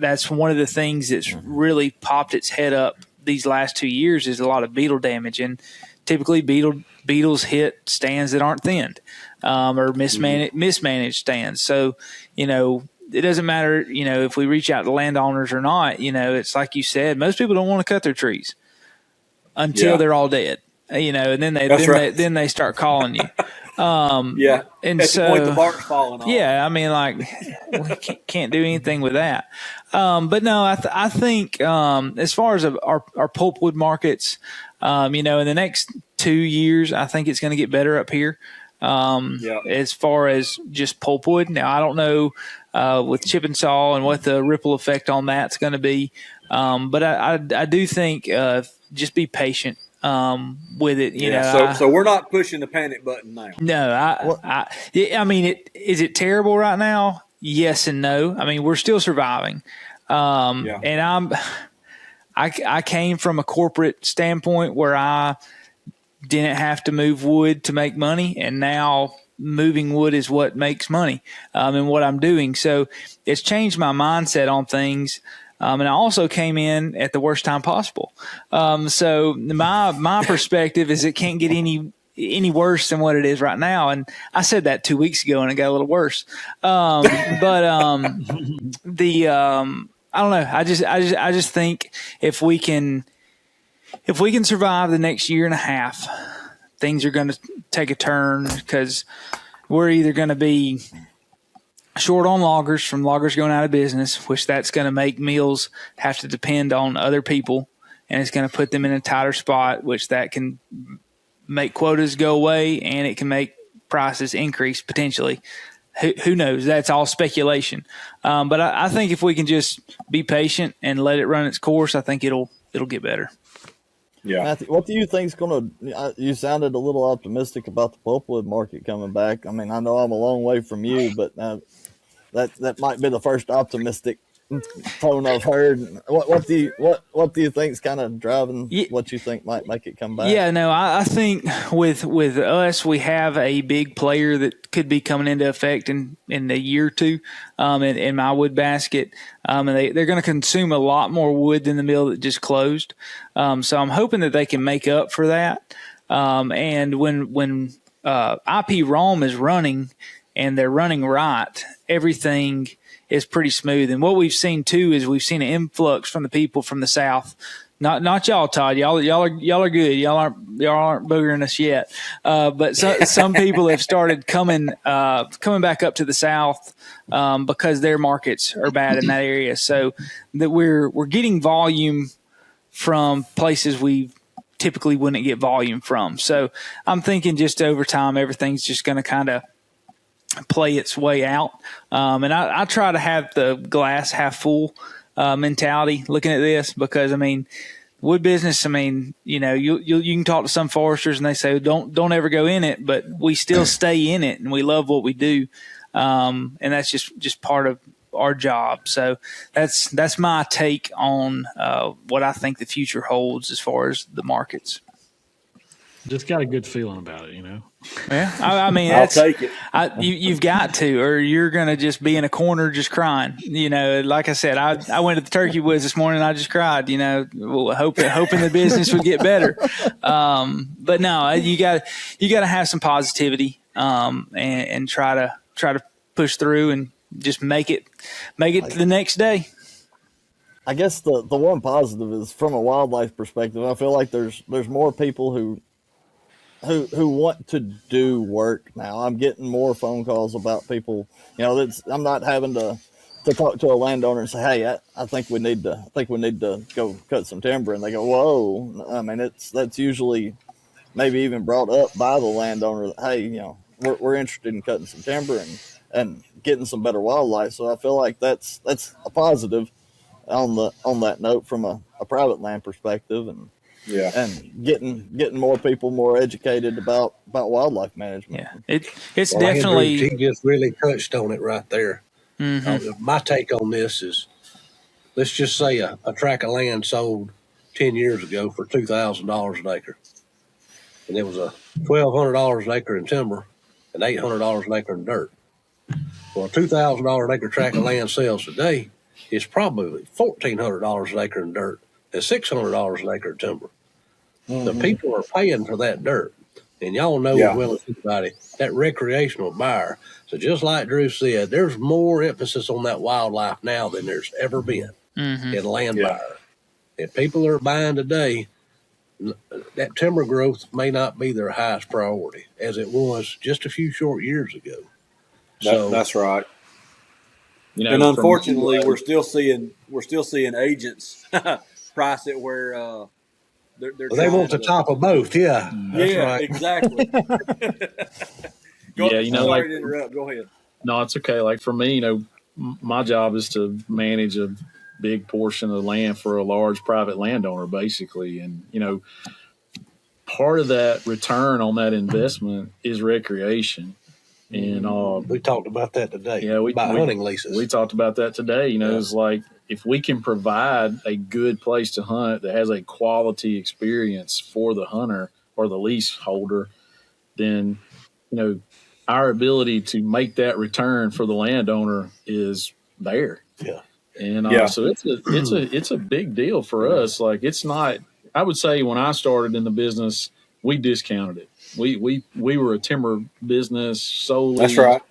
That's one of the things that's really popped its head up these last 2 years is a lot of beetle damage. And typically beetles hit stands that aren't thinned or mismanaged stands. So, it doesn't matter, if we reach out to landowners or not, it's like you said, most people don't want to cut their trees until they're all dead, and then then they start calling you. And at so the point the bark's falling off. Yeah, I mean, we can't do anything with that. But no, I think as far as our pulpwood markets, in the next 2 years, I think it's going to get better up here. As far as just pulpwood. Now, I don't know with chip and saw and what the ripple effect on that's going to be. But I do think just be patient with it. So we're not pushing the panic button now. No, I mean, is it terrible right now? Yes and no. I mean, we're still surviving. And I came from a corporate standpoint where I didn't have to move wood to make money, and now moving wood is what makes money and what I'm doing. So it's changed my mindset on things. And I also came in at the worst time possible. So my perspective is it can't get any any worse than what it is right now. And I said that 2 weeks ago, and it got a little worse. I don't know. I just think if we can survive the next year and a half, things are going to take a turn, because we're either going to be short on loggers from loggers going out of business, which that's going to make mills have to depend on other people, and it's going to put them in a tighter spot, which that can make quotas go away, and it can make prices increase potentially. Who knows? That's all speculation. But I think if we can just be patient and let it run its course, I think it'll get better. Yeah. Matthew, what do you think is going to? You sounded a little optimistic about the pulpwood market coming back. I mean, I know I'm a long way from you, but that might be the first optimistic tone I've heard. What do you think is kind of driving what you think might make it come back? Yeah, no, I think with us, we have a big player that could be coming into effect in a year or two in my wood basket. And they're going to consume a lot more wood than the mill that just closed. So I'm hoping that they can make up for that. And when IP Rome is running and they're running right, everything is pretty smooth. And what we've seen too is we've seen an influx from the people from the South. Not y'all, Todd. Y'all are good. Y'all aren't boogering us yet. But some people have started coming back up to the South because their markets are bad in that area. So that we're getting volume from places we typically wouldn't get volume from. So I'm thinking just over time, everything's just going to kind of play its way out. And I try to have the glass half full mentality looking at this, because I mean, wood business, I mean, you can talk to some foresters and they say, don't ever go in it, but we still stay in it and we love what we do. And that's just part of our job. So that's my take on what I think the future holds as far as the markets. Just got a good feeling about it, Yeah, I mean, I'll take it. You've got to, or you're going to just be in a corner just crying. Like I said, I went to the turkey woods this morning. And I just cried. Hoping the business would get better. But no, you got to have some positivity and try to push through and just make it to the next day. I guess the one positive is from a wildlife perspective. I feel like there's more people who want to do work now. I'm getting more phone calls about people. I'm not having to talk to a landowner and say, "Hey, I think we need to go cut some timber," and they go, "Whoa!" I mean, that's usually maybe even brought up by the landowner. Hey, we're interested in cutting some timber and getting some better wildlife. So I feel like that's a positive on that note from a private land perspective, and getting more people more educated about wildlife management. Yeah, it's definitely. He just really touched on it right there. Mm-hmm. My take on this is, let's just say a tract of land sold 10 years ago for $2,000 an acre, and it was a $1,200 an acre in timber and $800 an acre in dirt. Well, a $2,000 an acre tract of land sells today, it's probably $1,400 an acre in dirt and $600 an acre in timber. Mm-hmm. The people are paying for that dirt. And y'all know as well as anybody, that recreational buyer. So just like Drew said, there's more emphasis on that wildlife now than there's ever been in land buyer. And people are buying today, that timber growth may not be their highest priority as it was just a few short years ago. That's right. And unfortunately, we're still seeing agents price it where they want the top of both. Yeah, that's right. Exactly. Sorry to interrupt. Go ahead. No, it's okay. Like for me, my job is to manage a big portion of the land for a large private landowner, basically, and part of that return on that investment is recreation. And we talked about that today. Yeah, about hunting leases. We talked about that today. It's like if we can provide a good place to hunt that has a quality experience for the hunter or the leaseholder, then our ability to make that return for the landowner is there. Yeah, and so it's a big deal for us. Like it's not. I would say when I started in the business, we discounted it. We were a timber business solely. That's right.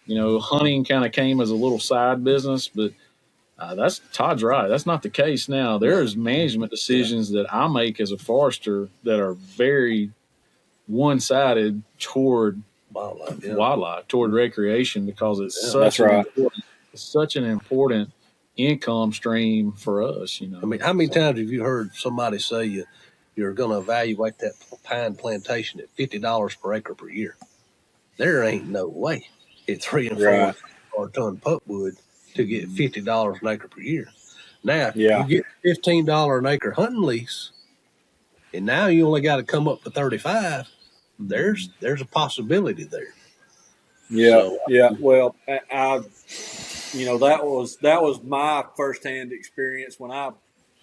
Hunting kind of came as a little side business, but that's Todd's right. That's not the case now. There's management decisions that I make as a forester that are very one-sided toward wildlife, toward recreation, because it's such an important income stream for us. I mean, how many times have you heard somebody say you're going to evaluate that pine plantation at $50 per acre per year? There ain't no way at 3 and 4 ton pulpwood to get $50 an acre per year. Now, you get $15 an acre hunting lease, and now you only got to come up to 35. There's a possibility there. Yeah, Well, that was my firsthand experience when I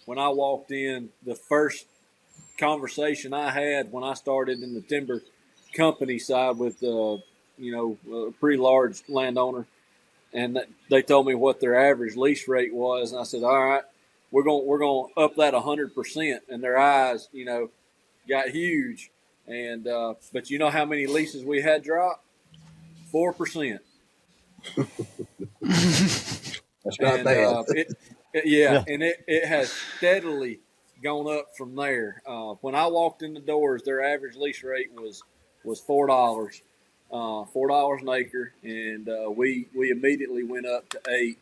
walked in. The first conversation I had when I started in the timber company side with a pretty large landowner, and they told me what their average lease rate was, and I said, all right, we're going to up that 100%, and their eyes got huge. And but you know how many leases we had drop? 4%. That's not bad. And it has steadily gone up from there. When I walked in the doors, their average lease rate was $4, $4 an acre, and we immediately went up to $8.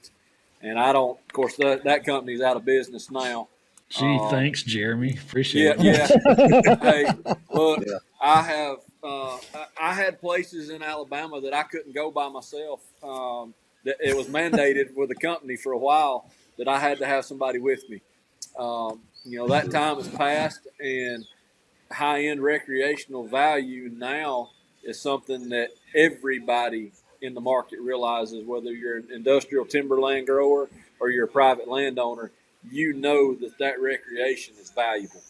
And of course, that company's out of business now. Gee, thanks, Jeremy. Appreciate it. Yeah. Hey, look, I had places in Alabama that I couldn't go by myself. That it was mandated with the company for a while that I had to have somebody with me. That time has passed, and high-end recreational value now is something that everybody in the market realizes, whether you're an industrial timberland grower or you're a private landowner. That recreation is valuable.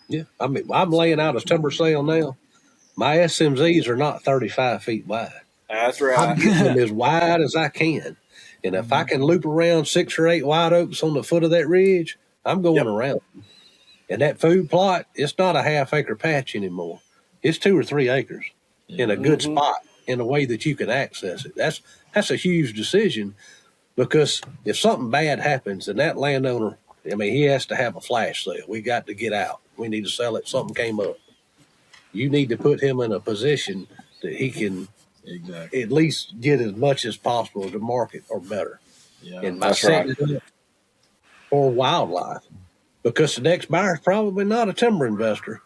Yeah, I mean, I'm laying out a timber sale now. My SMZs are not 35 feet wide. That's right. I'm getting them as wide as I can. And if I can loop around 6 or 8 white oaks on the foot of that ridge, I'm going around. And that food plot, it's not a half-acre patch anymore. It's 2 or 3 acres in a good spot in a way that you can access it. That's a huge decision, because if something bad happens and that landowner, he has to have a flash sale. We got to get out. We need to sell it. Something came up. You need to put him in a position that he can at least get as much as possible to market or better. Yeah, and by setting it up for wildlife, because the next buyer is probably not a timber investor.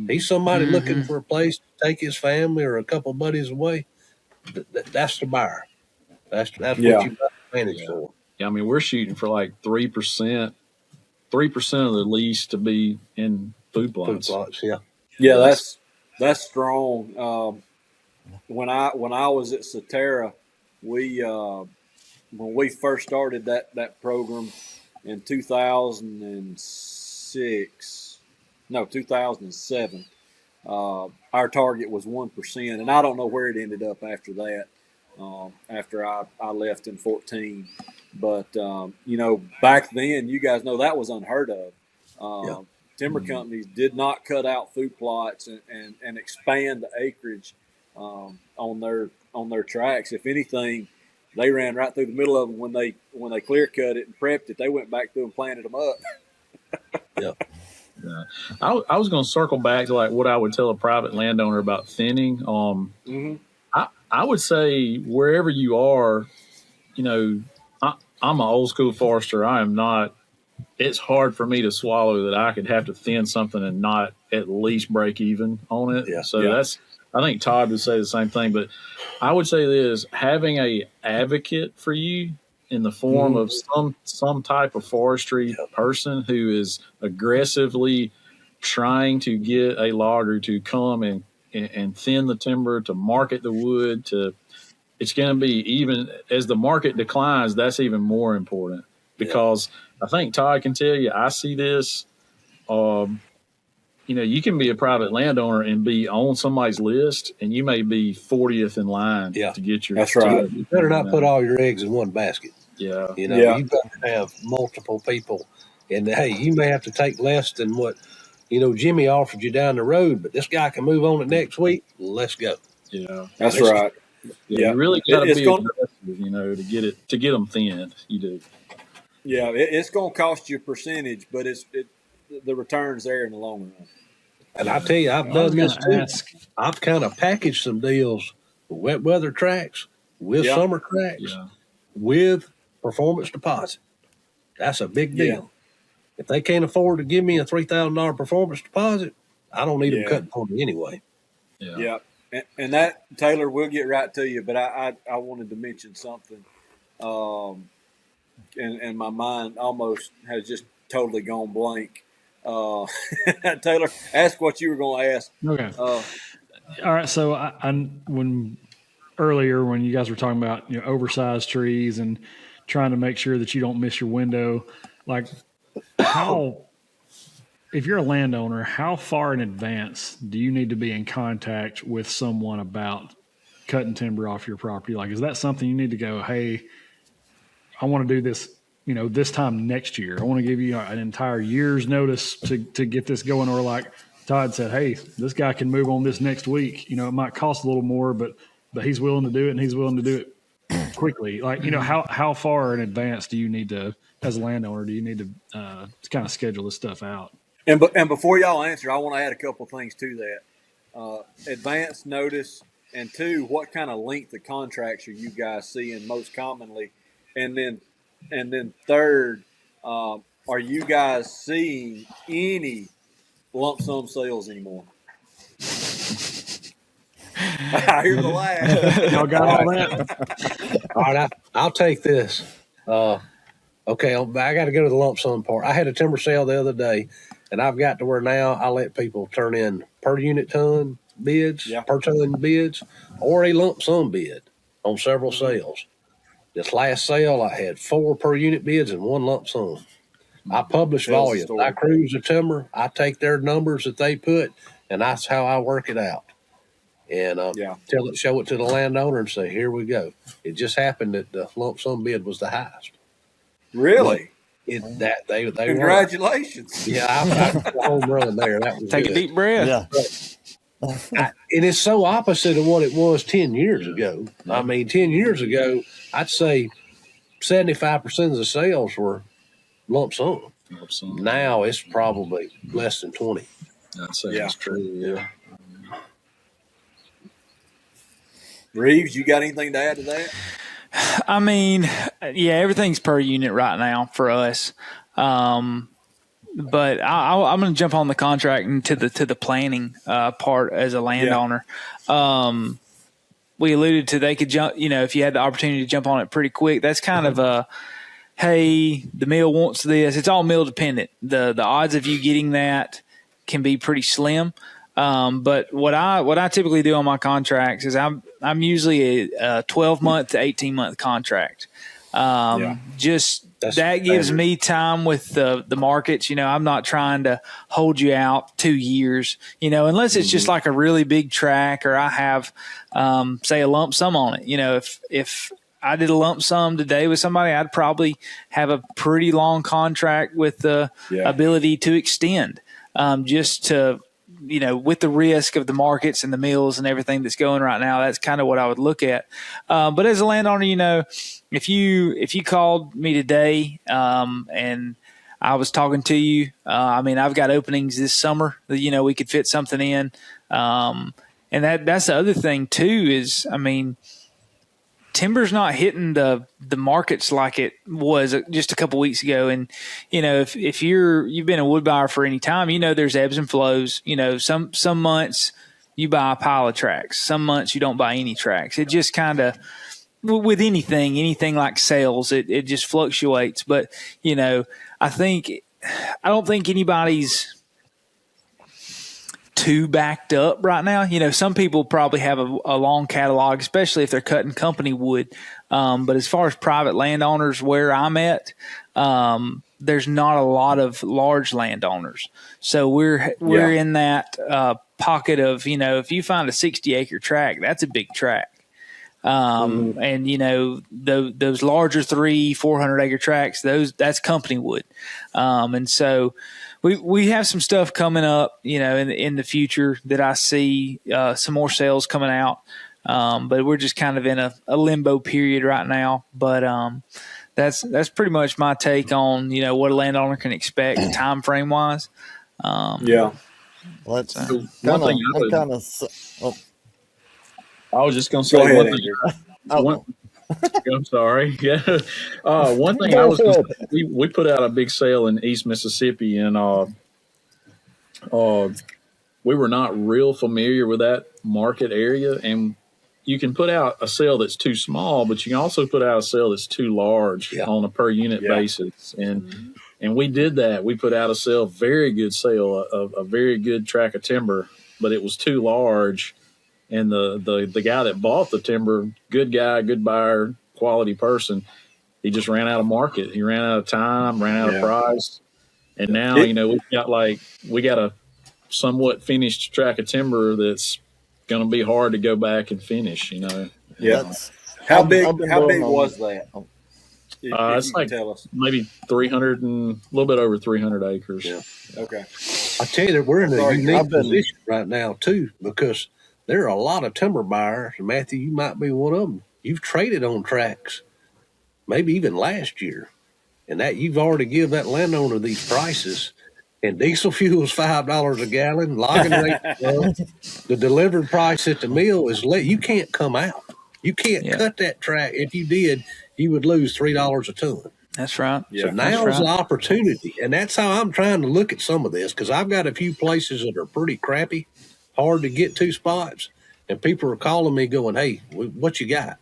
He's somebody looking for a place to take his family or a couple of buddies away. That's the buyer. That's what you got to manage for. Yeah, we're shooting for like 3%. 3% of the lease to be in food plots. Yeah, that's strong. When I was at Soterra, when we first started that program in 2007, our target was 1%, and I don't know where it ended up after that. After I left in 2014. But, back then, you guys know that was unheard of. Timber companies did not cut out food plots and expand the acreage on their tracks. If anything, they ran right through the middle of them when they clear cut it and prepped it. They went back through and planted them up. I was going to circle back to like what I would tell a private landowner about thinning. I would say wherever you are, I'm an old school forester. I am not. It's hard for me to swallow that I could have to thin something and not at least break even on it. I think Todd would say the same thing, but I would say this: having a advocate for you in the form of some type of forestry person who is aggressively trying to get a logger to come and thin the timber, to market the wood, it's going to be, even as the market declines, that's even more important, because I think Todd can tell you, I see this, you can be a private landowner and be on somebody's list, and you may be 40th in line to get your. That's right. You better not put all your eggs in one basket. Yeah. You better have multiple people, and hey, you may have to take less than what Jimmy offered you down the road, but this guy can move on it next week. Let's go. Yeah, That's right. Yeah, Yeah. you really got to It's be going. aggressive, to get them thinned. You do. Yeah, it's going to cost you a percentage, but the return's there in the long run. And I tell you, I've I was done going this to too. ask. I've kind of packaged some deals with wet weather tracks, with Yeah. summer tracks, Yeah. with performance deposit. That's a big deal. Yeah. If they can't afford to give me a $3,000 performance deposit, I don't need them Yeah. cutting for me anyway. Yeah. Yeah. And that, Taylor, we'll get right to you, but I wanted to mention something. And my mind almost has just totally gone blank. Taylor, ask what you were going to ask. Okay. Uh, All right. So when earlier when you guys were talking about oversized trees and trying to make sure that you don't miss your window, like how if you're a landowner, how far in advance do you need to be in contact with someone about cutting timber off your property? Like, is that something you need to go, hey, I want to do this, this time next year. I want to give you an entire year's notice to get this going. Or like Todd said, hey, this guy can move on this next week. It might cost a little more, but he's willing to do it, and he's willing to do it quickly. Like, how far in advance do you need to, as a landowner, do you need to kind of schedule this stuff out? and before y'all answer, I want to add a couple things to that. Advance notice, and two, what kind of length of contracts are you guys seeing most commonly? And then third, are you guys seeing any lump sum sales anymore? I hear the laugh. Y'all got all that? All right, I'll take this. Okay, I got to go to the lump sum part. I had a timber sale the other day, and I've got to where now I let people turn in per unit ton bids, per ton bids, or a lump sum bid on several sales. This last sale, I had 4 per unit bids and 1 lump sum. I publish volumes. I cruise the timber. I take their numbers that they put, and that's how I work it out. And show it to the landowner and say, here we go. It just happened that the lump sum bid was the highest. Really? They Congratulations. were. Yeah, I got a home run there. That was Take good. a deep breath. Yeah. And it's so opposite of what it was 10 years ago. I mean, 10 years ago, I'd say 75% of the sales were lump sum. Now it's probably less than 20. I'd say that's true. Yeah. Reeves, you got anything to add to that? I mean, yeah, everything's per unit right now for us. But I'm going to jump on the contract and to the planning part as a landowner. We alluded to they could jump, if you had the opportunity to jump on it pretty quick. That's kind of a, hey, the mill wants this. It's all mill dependent. The odds of you getting that can be pretty slim. But what I typically do on my contracts is I'm usually a 12-month to 18-month contract. That gives me time with the markets. I'm not trying to hold you out 2 years, unless it's just like a really big track or I have, say, a lump sum on it. If I did a lump sum today with somebody, I'd probably have a pretty long contract with the ability to extend, just to, with the risk of the markets and the mills and everything that's going right now. That's kind of what I would look at. But as a landowner, if you called me today, and I was talking to you, I've got openings this summer that, we could fit something in. And that's the other thing too, is, timber's not hitting the markets like it was just a couple weeks ago. And, if you've been a wood buyer for any time, there's ebbs and flows. Some months you buy a pile of tracks. Some months you don't buy any tracks. It just kind of, with anything like sales, it just fluctuates. But, I don't think anybody's too backed up right now. Some people probably have a long catalog, especially if they're cutting company wood. But as far as private landowners, where I'm at, there's not a lot of large landowners. So we're in that pocket of, if you find a 60-acre tract, that's a big tract. And those larger 300-400 acre tracts, that's company wood. And so we have some stuff coming up, in the future that I see some more sales coming out. But we're just kind of in a limbo period right now. But that's pretty much my take on what a landowner can expect time frame wise. Yeah. Well, that's So kind one thing I was just going to say, Go ahead, one thing, oh, I'm sorry. Yeah. One thing I was gonna say, we put out a big sale in East Mississippi, and we were not real familiar with that market area. And you can put out a sale that's too small, but you can also put out a sale that's too large on a per unit basis. And we did that. We put out a sale, very good sale, a very good tract of timber, but it was too large. And the guy that bought the timber, good guy, good buyer, quality person, he just ran out of market. He ran out of time, ran out of price. And now, we got a somewhat finished tract of timber that's going to be hard to go back and finish, Yeah. How big was that? It's like tell us. Maybe 300 and a little bit over 300 acres. Yeah. Okay. I tell you, we're in a unique position right now too, because there are a lot of timber buyers. Matthew, you might be one of them. You've traded on tracts, maybe even last year, and that you've already give that landowner these prices. And diesel fuel is $5 a gallon. Logging rate, the delivered price at the mill is you can't come out. You can't cut that tract. If you did, you would lose $3 a ton. That's right. So now's the opportunity, and that's how I'm trying to look at some of this, because I've got a few places that are pretty crappy, hard to get to spots, and people are calling me going, "Hey, what you got?"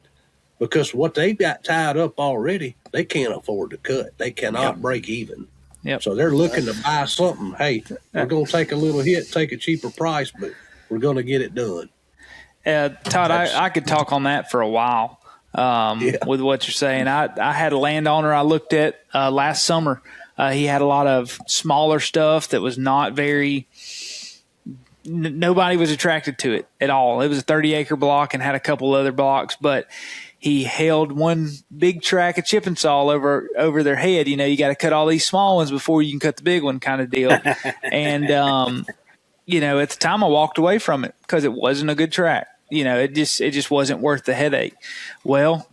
Because what they've got tied up already, they can't afford to cut. They cannot break even. Yep. So they're looking to buy something. Hey, we're going to take a little hit, take a cheaper price, but we're going to get it done. Todd, I could talk on that for a while with what you're saying. I had a landowner I looked at last summer. He had a lot of smaller stuff that was not very – nobody was attracted to it at all. It was a 30-acre block and had a couple other blocks, but – he held one big track of chipping saw over their head. You got to cut all these small ones before you can cut the big one, kind of deal. And at the time I walked away from it because it wasn't a good track. It just wasn't worth the headache. Well,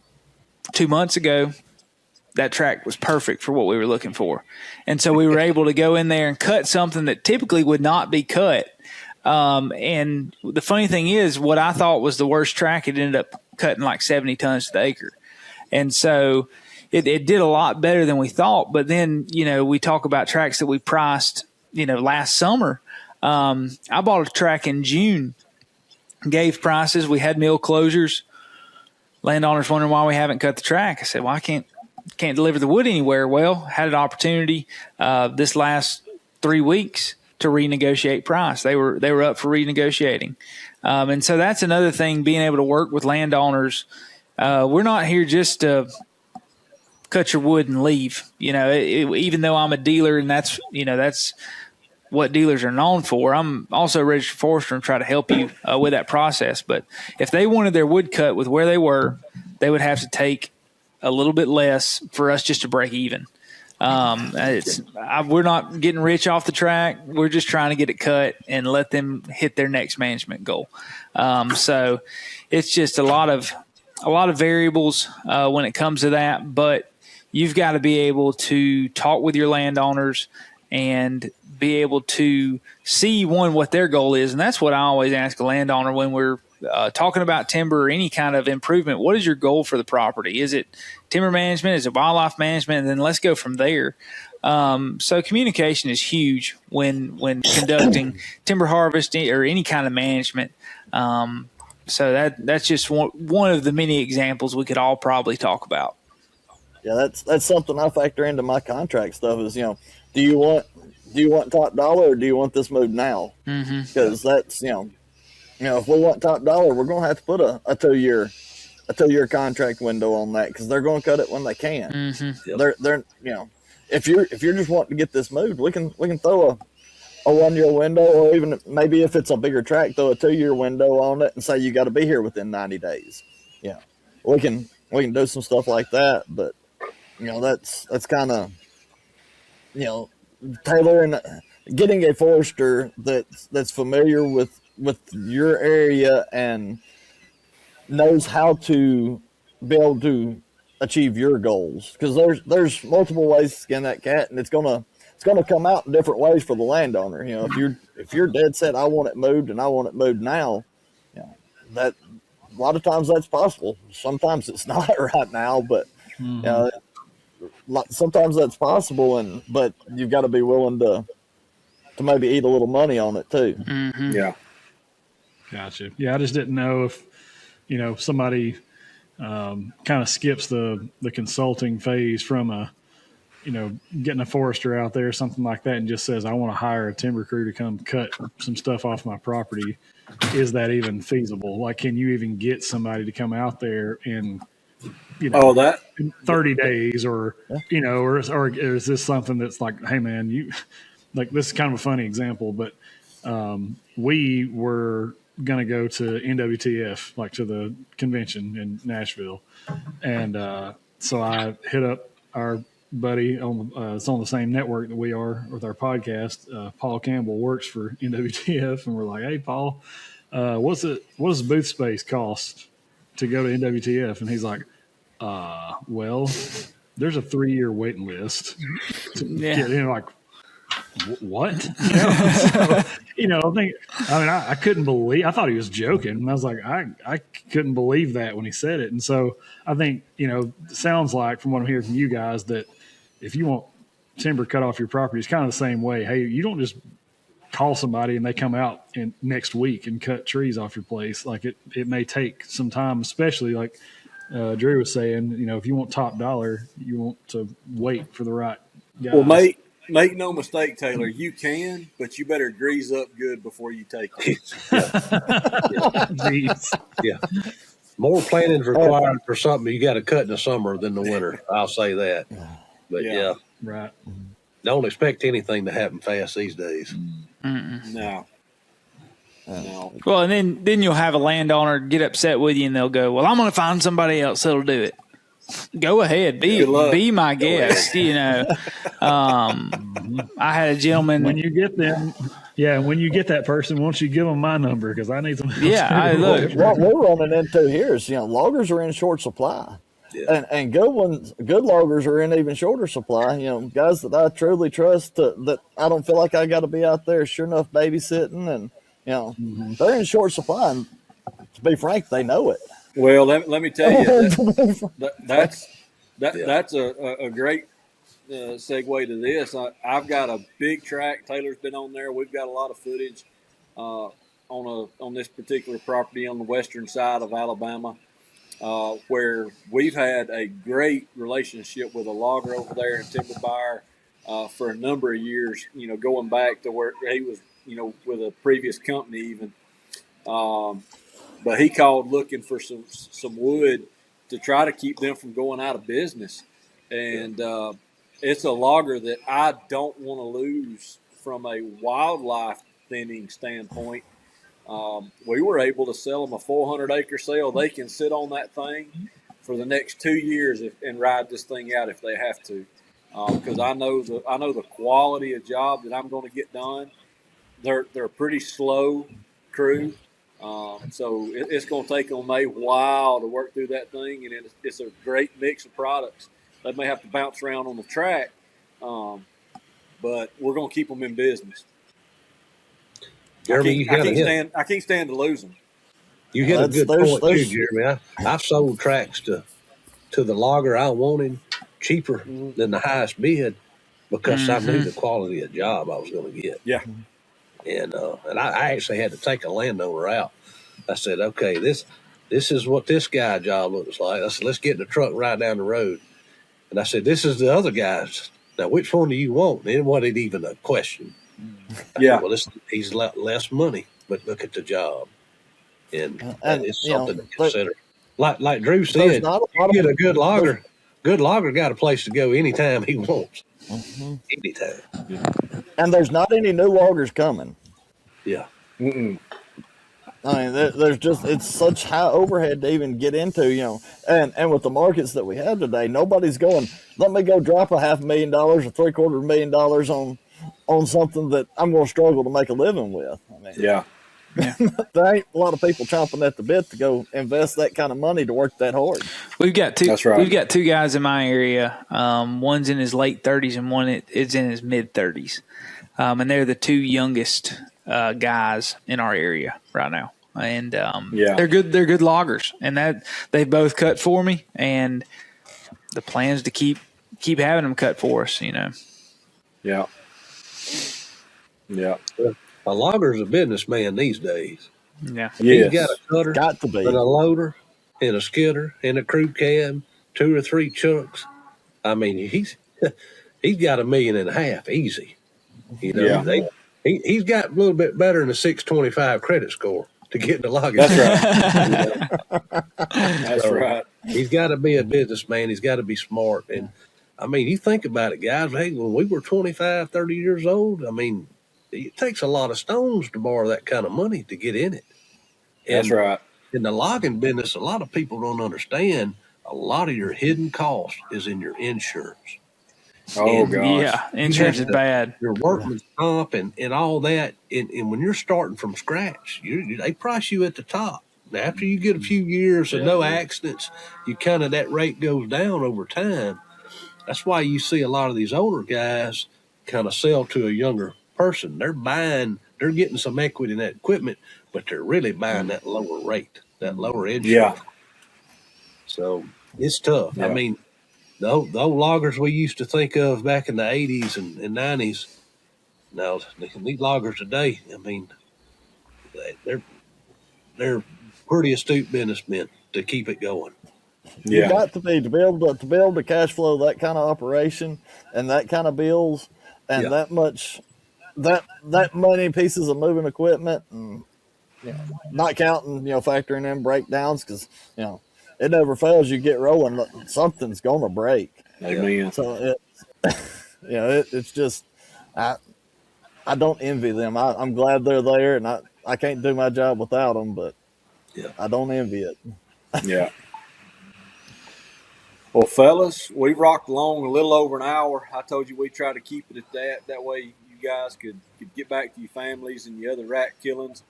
2 months ago, that track was perfect for what we were looking for, and so we were able to go in there and cut something that typically would not be cut. And the funny thing is, what I thought was the worst track, it ended up cutting like 70 tons to the acre. And so it did a lot better than we thought. But then, we talk about tracks that we priced, last summer. I bought a track in June, gave prices. We had mill closures. Landowners wondering why we haven't cut the track. I said, well, I can't deliver the wood anywhere. Well, had an opportunity this last 3 weeks to renegotiate price. They were up for renegotiating. And so that's another thing, being able to work with landowners. We're not here just to cut your wood and leave. Even though I'm a dealer and that's what dealers are known for, I'm also a registered forester and try to help you with that process. But if they wanted their wood cut with where they were, they would have to take a little bit less for us just to break even. We're not getting rich off the track. We're just trying to get it cut and let them hit their next management goal. So it's just a lot of variables when it comes to that, but you've got to be able to talk with your landowners and be able to see what their goal is. And that's what I always ask a landowner when we're talking about timber or any kind of improvement. What is your goal for the property? Is it timber management? Is it wildlife management? And then let's go from there. So communication is huge when conducting timber harvesting or any kind of management. So that's just one of the many examples we could all probably talk about. Yeah, that's something I factor into my contract stuff is, do you want top dollar or do you want this moved now? Because that's, if we want top dollar, we're going to have to put a 2 year contract window on that, because they're going to cut it when they can. They're if you're just wanting to get this moved, we can throw a 1 year window, or even maybe if it's a bigger track, throw a 2 year window on it and say you got to be here within 90 days. we can do some stuff like that. But that's kind of tailoring, getting a forester that's familiar with your area and knows how to be able to achieve your goals, because there's multiple ways to skin that cat, and it's gonna come out in different ways for the landowner. If you're dead set, I want it moved and I want it moved now, that a lot of times that's possible. Sometimes it's not right now, but sometimes that's possible, but you've got to be willing to maybe eat a little money on it too. Mm-hmm. Yeah. Gotcha. Yeah, I just didn't know if somebody kind of skips the consulting phase from getting a forester out there, something like that, and just says, I want to hire a timber crew to come cut some stuff off my property. Is that even feasible? Like, can you even get somebody to come out there in, in 30 days or is this something that's like, hey man, like, this is kind of a funny example, but we were going to go to NWTF, like to the convention in Nashville. And so I hit up our buddy it's on the same network that we are with our podcast. Paul Campbell works for NWTF, and we're like, hey Paul, what does booth space cost to go to NWTF? And he's like, well, there's a 3-year waiting list to get in. Like, what? I couldn't believe, I thought he was joking. And I was like, I couldn't believe that when he said it. And so I think, it sounds like from what I'm hearing from you guys that if you want timber cut off your property, it's kind of the same way. Hey, you don't just call somebody and they come out next week and cut trees off your place. Like it may take some time, especially like Drew was saying, if you want top dollar, you want to wait for the right guys. Well, make no mistake, Taylor, you can, but you better grease up good before you take it. Yeah. More planning's required for something you got to cut in the summer than the winter. I'll say that. But yeah. Right. Don't expect anything to happen fast these days. No. Well, and then you'll have a landowner get upset with you, and they'll go, well, I'm going to find somebody else that'll do it. Go ahead. Be my guest. I had a gentleman. When you get them, when you get that person, why don't you give them my number, because I need some. Look, what we're running into here is loggers are in short supply. Yeah. And good loggers are in even shorter supply. Guys that I truly trust, that I don't feel like I got to be out there sure enough babysitting, and they're in short supply. And to be frank, they know it. Well, let me tell you, that's a great segue to this. I've got a big tract. Taylor's been on there. We've got a lot of footage on this particular property on the western side of Alabama, where we've had a great relationship with a logger over there and timber buyer for a number of years. Going back to where he was, with a previous company even. But he called looking for some wood to try to keep them from going out of business. And it's a logger that I don't want to lose from a wildlife thinning standpoint. We were able to sell them a 400-acre sale. They can sit on that thing for the next 2 years and ride this thing out if they have to. Because I know the quality of job that I'm going to get done. They're a pretty slow crew. So it's going to take them a while to work through that thing, and it's a great mix of products. They may have to bounce around on the track, but we're going to keep them in business. Jeremy, I can't stand to lose them. You hit a good point too, Jeremy. I've sold tracks to the logger I wanted cheaper than the highest bid because I knew the quality of job I was going to get. Yeah. And I actually had to take a landowner out. I said, okay, this is what this guy job looks like. I said, let's get in the truck right down the road. And I said, this is the other guy's. Now, which one do you want? It wasn't even a question. Yeah. Well, he's less money, but look at the job. And it's something to consider. Like Drew said, you get a good logger. Good logger got a place to go anytime he wants. Anytime. And there's not any new loggers coming. Yeah. I mean, there's just it's such high overhead to even get into, and with the markets that we have today, nobody's going. Let me go drop $500,000 or $750,000 on something that I'm going to struggle to make a living with. I mean, Yeah. there ain't a lot of people chomping at the bit to go invest that kind of money to work that hard. We've got two. That's right. We've got two guys in my area. One's in his late 30s and one is in his mid 30s, and they're the two youngest guys in our area right now. And they're good. They're good loggers, and that they both cut for me. And the plan is to keep having them cut for us. Yeah. Yeah. A logger's a businessman these days. Yeah. Yes. He's got a cutter, Got to be. and a loader, and a skidder, and a crew cab, 2 or 3 trucks. I mean, he's got $1.5 million easy. He's got a little bit better than a 625 credit score to get in the logging. That's right. That's right. He's got to be a businessman. He's got to be smart. And, I mean, you think about it, guys. Hey, when we were 25, 30 years old, I mean, it takes a lot of stones to borrow that kind of money to get in it. That's right. In the logging business, a lot of people don't understand a lot of your hidden cost is in your insurance. Oh, gosh. Yeah, insurance is bad. Your workman's comp and all that. And when you're starting from scratch, they price you at the top. Now, after you get a few years of no accidents, that rate goes down over time. That's why you see a lot of these older guys kind of sell to a younger person. They're getting some equity in that equipment, but they're really buying that lower rate, that lower insurance. Yeah. So it's tough. Yeah. I mean, the old loggers we used to think of back in the 80s and 90s, now these loggers today, I mean, they're pretty astute businessmen to keep it going. You got to be able to cash flow that kind of operation and that kind of bills and that much that many pieces of moving equipment, and not counting factoring in breakdowns, because it never fails. You get rolling, something's gonna break. Amen. So it's just I don't envy them. I'm glad they're there, and I can't do my job without them, but I don't envy it. Yeah. Well, fellas, we rocked along a little over an hour. I told you we try to keep it at that. That way you guys could get back to your families and your other rat killings.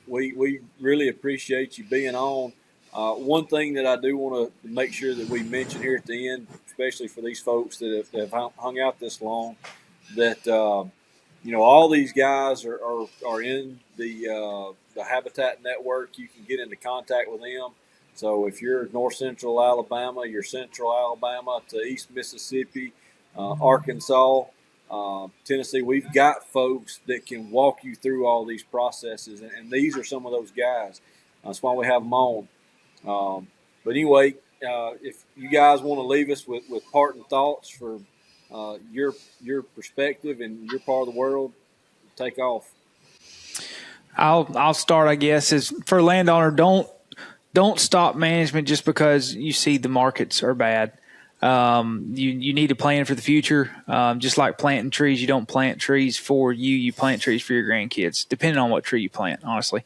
We really appreciate you being on. One thing that I do want to make sure that we mention here at the end, especially for these folks that have hung out this long, that all these guys are in the Habitat Network. You can get into contact with them. So if you're North Central Alabama, you're Central Alabama to East Mississippi, Arkansas, Tennessee, we've got folks that can walk you through all these processes, and these are some of those guys. That's why we have them on. But anyway, if you guys want to leave us with parting thoughts for your perspective and your part of the world, take off. I'll start, I guess, is for landowner, don't stop management just because you see the markets are bad. You need to plan for the future. Just like planting trees, you don't plant trees for you plant trees for your grandkids, depending on what tree you plant, honestly.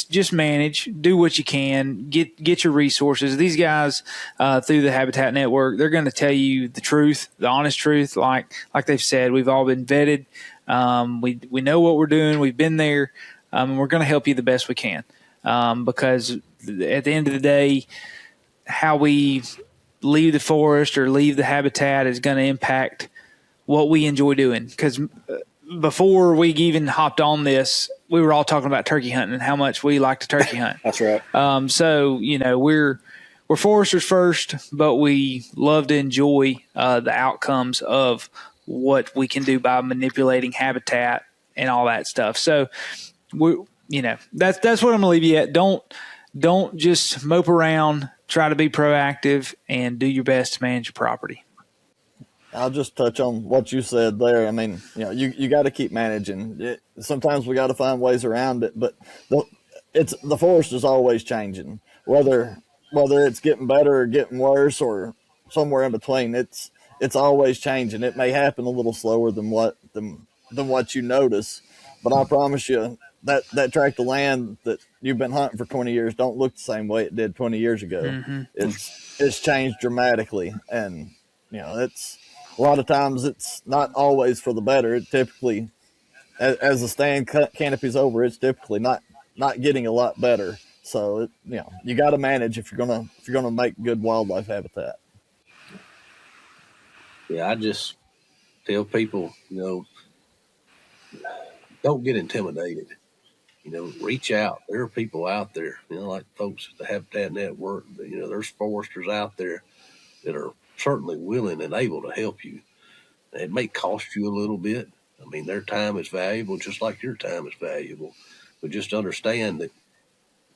Just manage, do what you can, get your resources. These guys, through the Habitat Network, they're going to tell you the truth, the honest truth. Like they've said, we've all been vetted. We know what we're doing. We've been there. And we're going to help you the best we can, because at the end of the day, how we leave the forest or leave the habitat is going to impact what we enjoy doing. Because before we even hopped on this, we were all talking about turkey hunting and how much we like to turkey hunt. That's right. So we're foresters first, but we love to enjoy the outcomes of what we can do by manipulating habitat and all that stuff. So that's what I'm gonna leave you at. Don't just mope around. Try to be proactive and do your best to manage your property. I'll just touch on what you said there. I mean, you got to keep managing it. Sometimes we got to find ways around it, but the forest is always changing. Whether it's getting better or getting worse or somewhere in between, it's always changing. It may happen a little slower than what you notice, but I promise you that tract of land that you've been hunting for 20 years don't look the same way it did 20 years ago. It's changed dramatically, and it's a lot of times it's not always for the better. It typically, as the stand canopy's over, it's typically not getting a lot better. So you got to manage if you're gonna make good wildlife habitat. Yeah, I just tell people, don't get intimidated. Reach out. There are people out there, like folks at the Habitat Network. There's foresters out there that are certainly willing and able to help you. It may cost you a little bit. I mean, their time is valuable, just like your time is valuable. But just understand that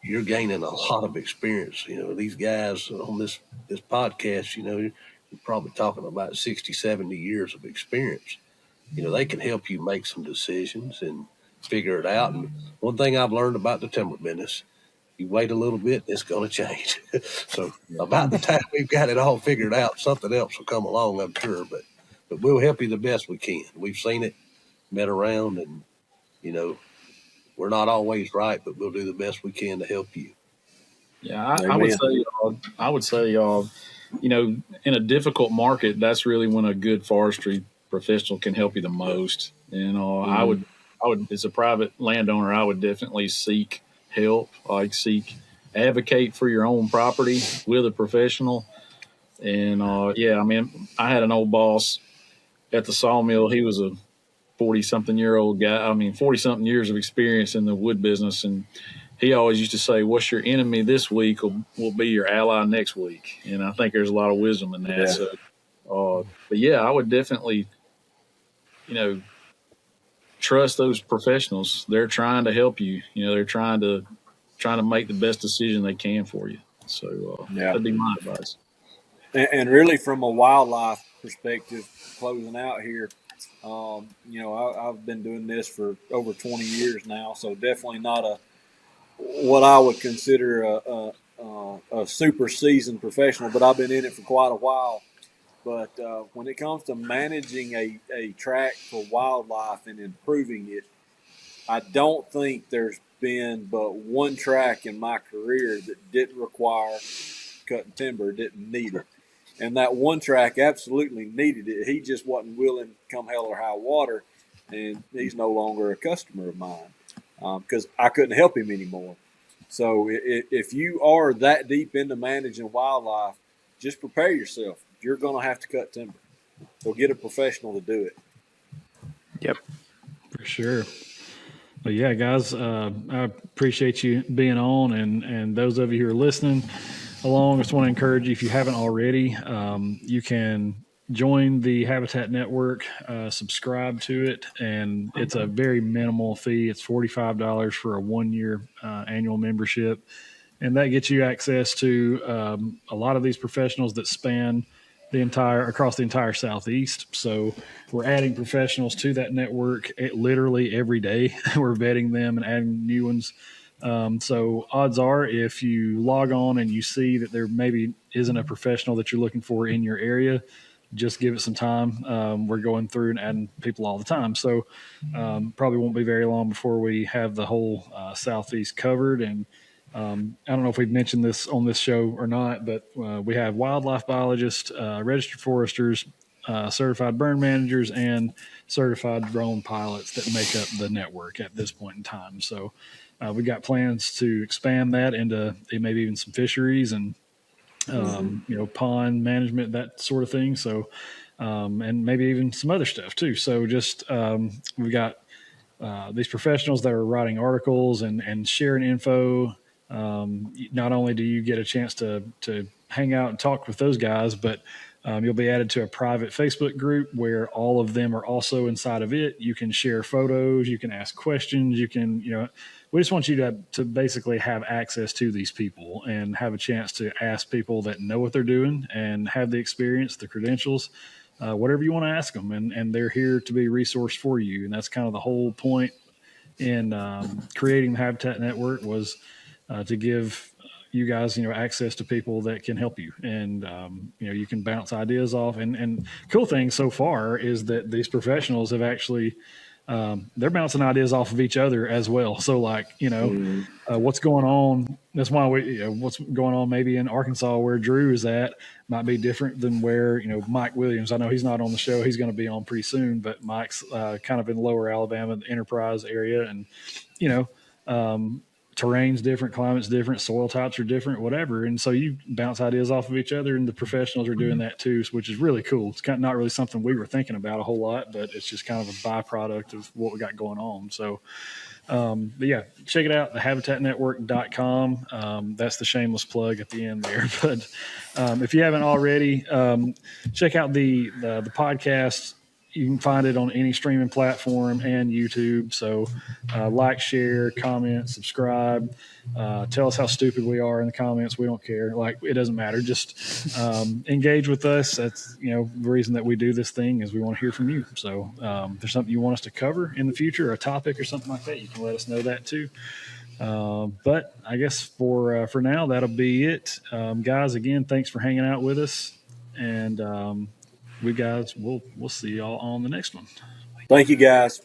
you're gaining a lot of experience. These guys on this podcast, you're probably talking about 60, 70 years of experience. They can help you make some decisions and figure it out. And one thing I've learned about the timber business, you wait a little bit, it's going to change. So about the time we've got it all figured out, something else will come along, I'm sure. But we'll help you the best we can. We've seen it, been around, and, we're not always right, but we'll do the best we can to help you. Yeah, I would say, in a difficult market, that's really when a good forestry professional can help you the most. And I would, as a private landowner, I would definitely seek help, advocate for your own property with a professional. And I had an old boss at the sawmill. He was a 40-something-year-old guy. 40-something years of experience in the wood business. And he always used to say, what's your enemy this week will be your ally next week. And I think there's a lot of wisdom in that. Yeah. So, I would definitely, trust those professionals. They're trying to help you. They're trying to make the best decision they can for you. So that'd be my advice. And really, from a wildlife perspective, closing out here, I've been doing this for over 20 years now, so definitely not what I would consider a super seasoned professional, but I've been in it for quite a while. But when it comes to managing a tract for wildlife and improving it, I don't think there's been but one tract in my career that didn't require cutting timber, didn't need it. And that one tract absolutely needed it. He just wasn't willing to come hell or high water, and he's no longer a customer of mine because I couldn't help him anymore. So if you are that deep into managing wildlife, just prepare yourself. You're going to have to cut timber. So get a professional to do it. Yep. For sure. But yeah, guys, I appreciate you being on, and those of you who are listening along, I just want to encourage you, if you haven't already, you can join the Habitat Network, subscribe to it, and it's a very minimal fee. It's $45 for a 1-year annual membership, and that gets you access to a lot of these professionals that span across the entire Southeast. So we're adding professionals to that network literally every day. We're vetting them and adding new ones. So odds are, if you log on and you see that there maybe isn't a professional that you're looking for in your area, just give it some time. We're going through and adding people all the time. So probably won't be very long before we have the whole Southeast covered. And I don't know if we've mentioned this on this show or not, but we have wildlife biologists, registered foresters, certified burn managers, and certified drone pilots that make up the network at this point in time. So we got plans to expand that into maybe even some fisheries and pond management, that sort of thing. So and maybe even some other stuff too. So just we've got these professionals that are writing articles and sharing info. Not only do you get a chance to hang out and talk with those guys, but you'll be added to a private Facebook group where all of them are also inside of it. You can share photos, you can ask questions, you can, we just want you to basically have access to these people and have a chance to ask people that know what they're doing and have the experience, the credentials, whatever you want to ask them. And they're here to be a resource for you. And that's kind of the whole point in creating the Habitat Network was to give you guys, access to people that can help you, and you can bounce ideas off. And cool thing so far is that these professionals have actually they're bouncing ideas off of each other as well. So like, what's going on? That's why what's going on maybe in Arkansas where Drew is at might be different than where, Mike Williams. I know he's not on the show. He's going to be on pretty soon, but Mike's kind of in lower Alabama, the Enterprise area. And, terrain's different, climate's different, soil types are different, whatever. And so you bounce ideas off of each other, and the professionals are doing that too, which is really cool. It's kind of not really something we were thinking about a whole lot, but it's just kind of a byproduct of what we got going on. So, but yeah, check it out, thehabitatnetwork.com. That's the shameless plug at the end there. But if you haven't already, check out the podcast. You can find it on any streaming platform and YouTube. So like, share, comment, subscribe. Tell us how stupid we are in the comments. We don't care. Like, it doesn't matter. Just engage with us. That's, the reason that we do this thing is we want to hear from you. So if there's something you want us to cover in the future, a topic or something like that, you can let us know that too. But I guess for now, that'll be it. Guys, again, thanks for hanging out with us. And we'll see y'all on the next one. Thank you, guys.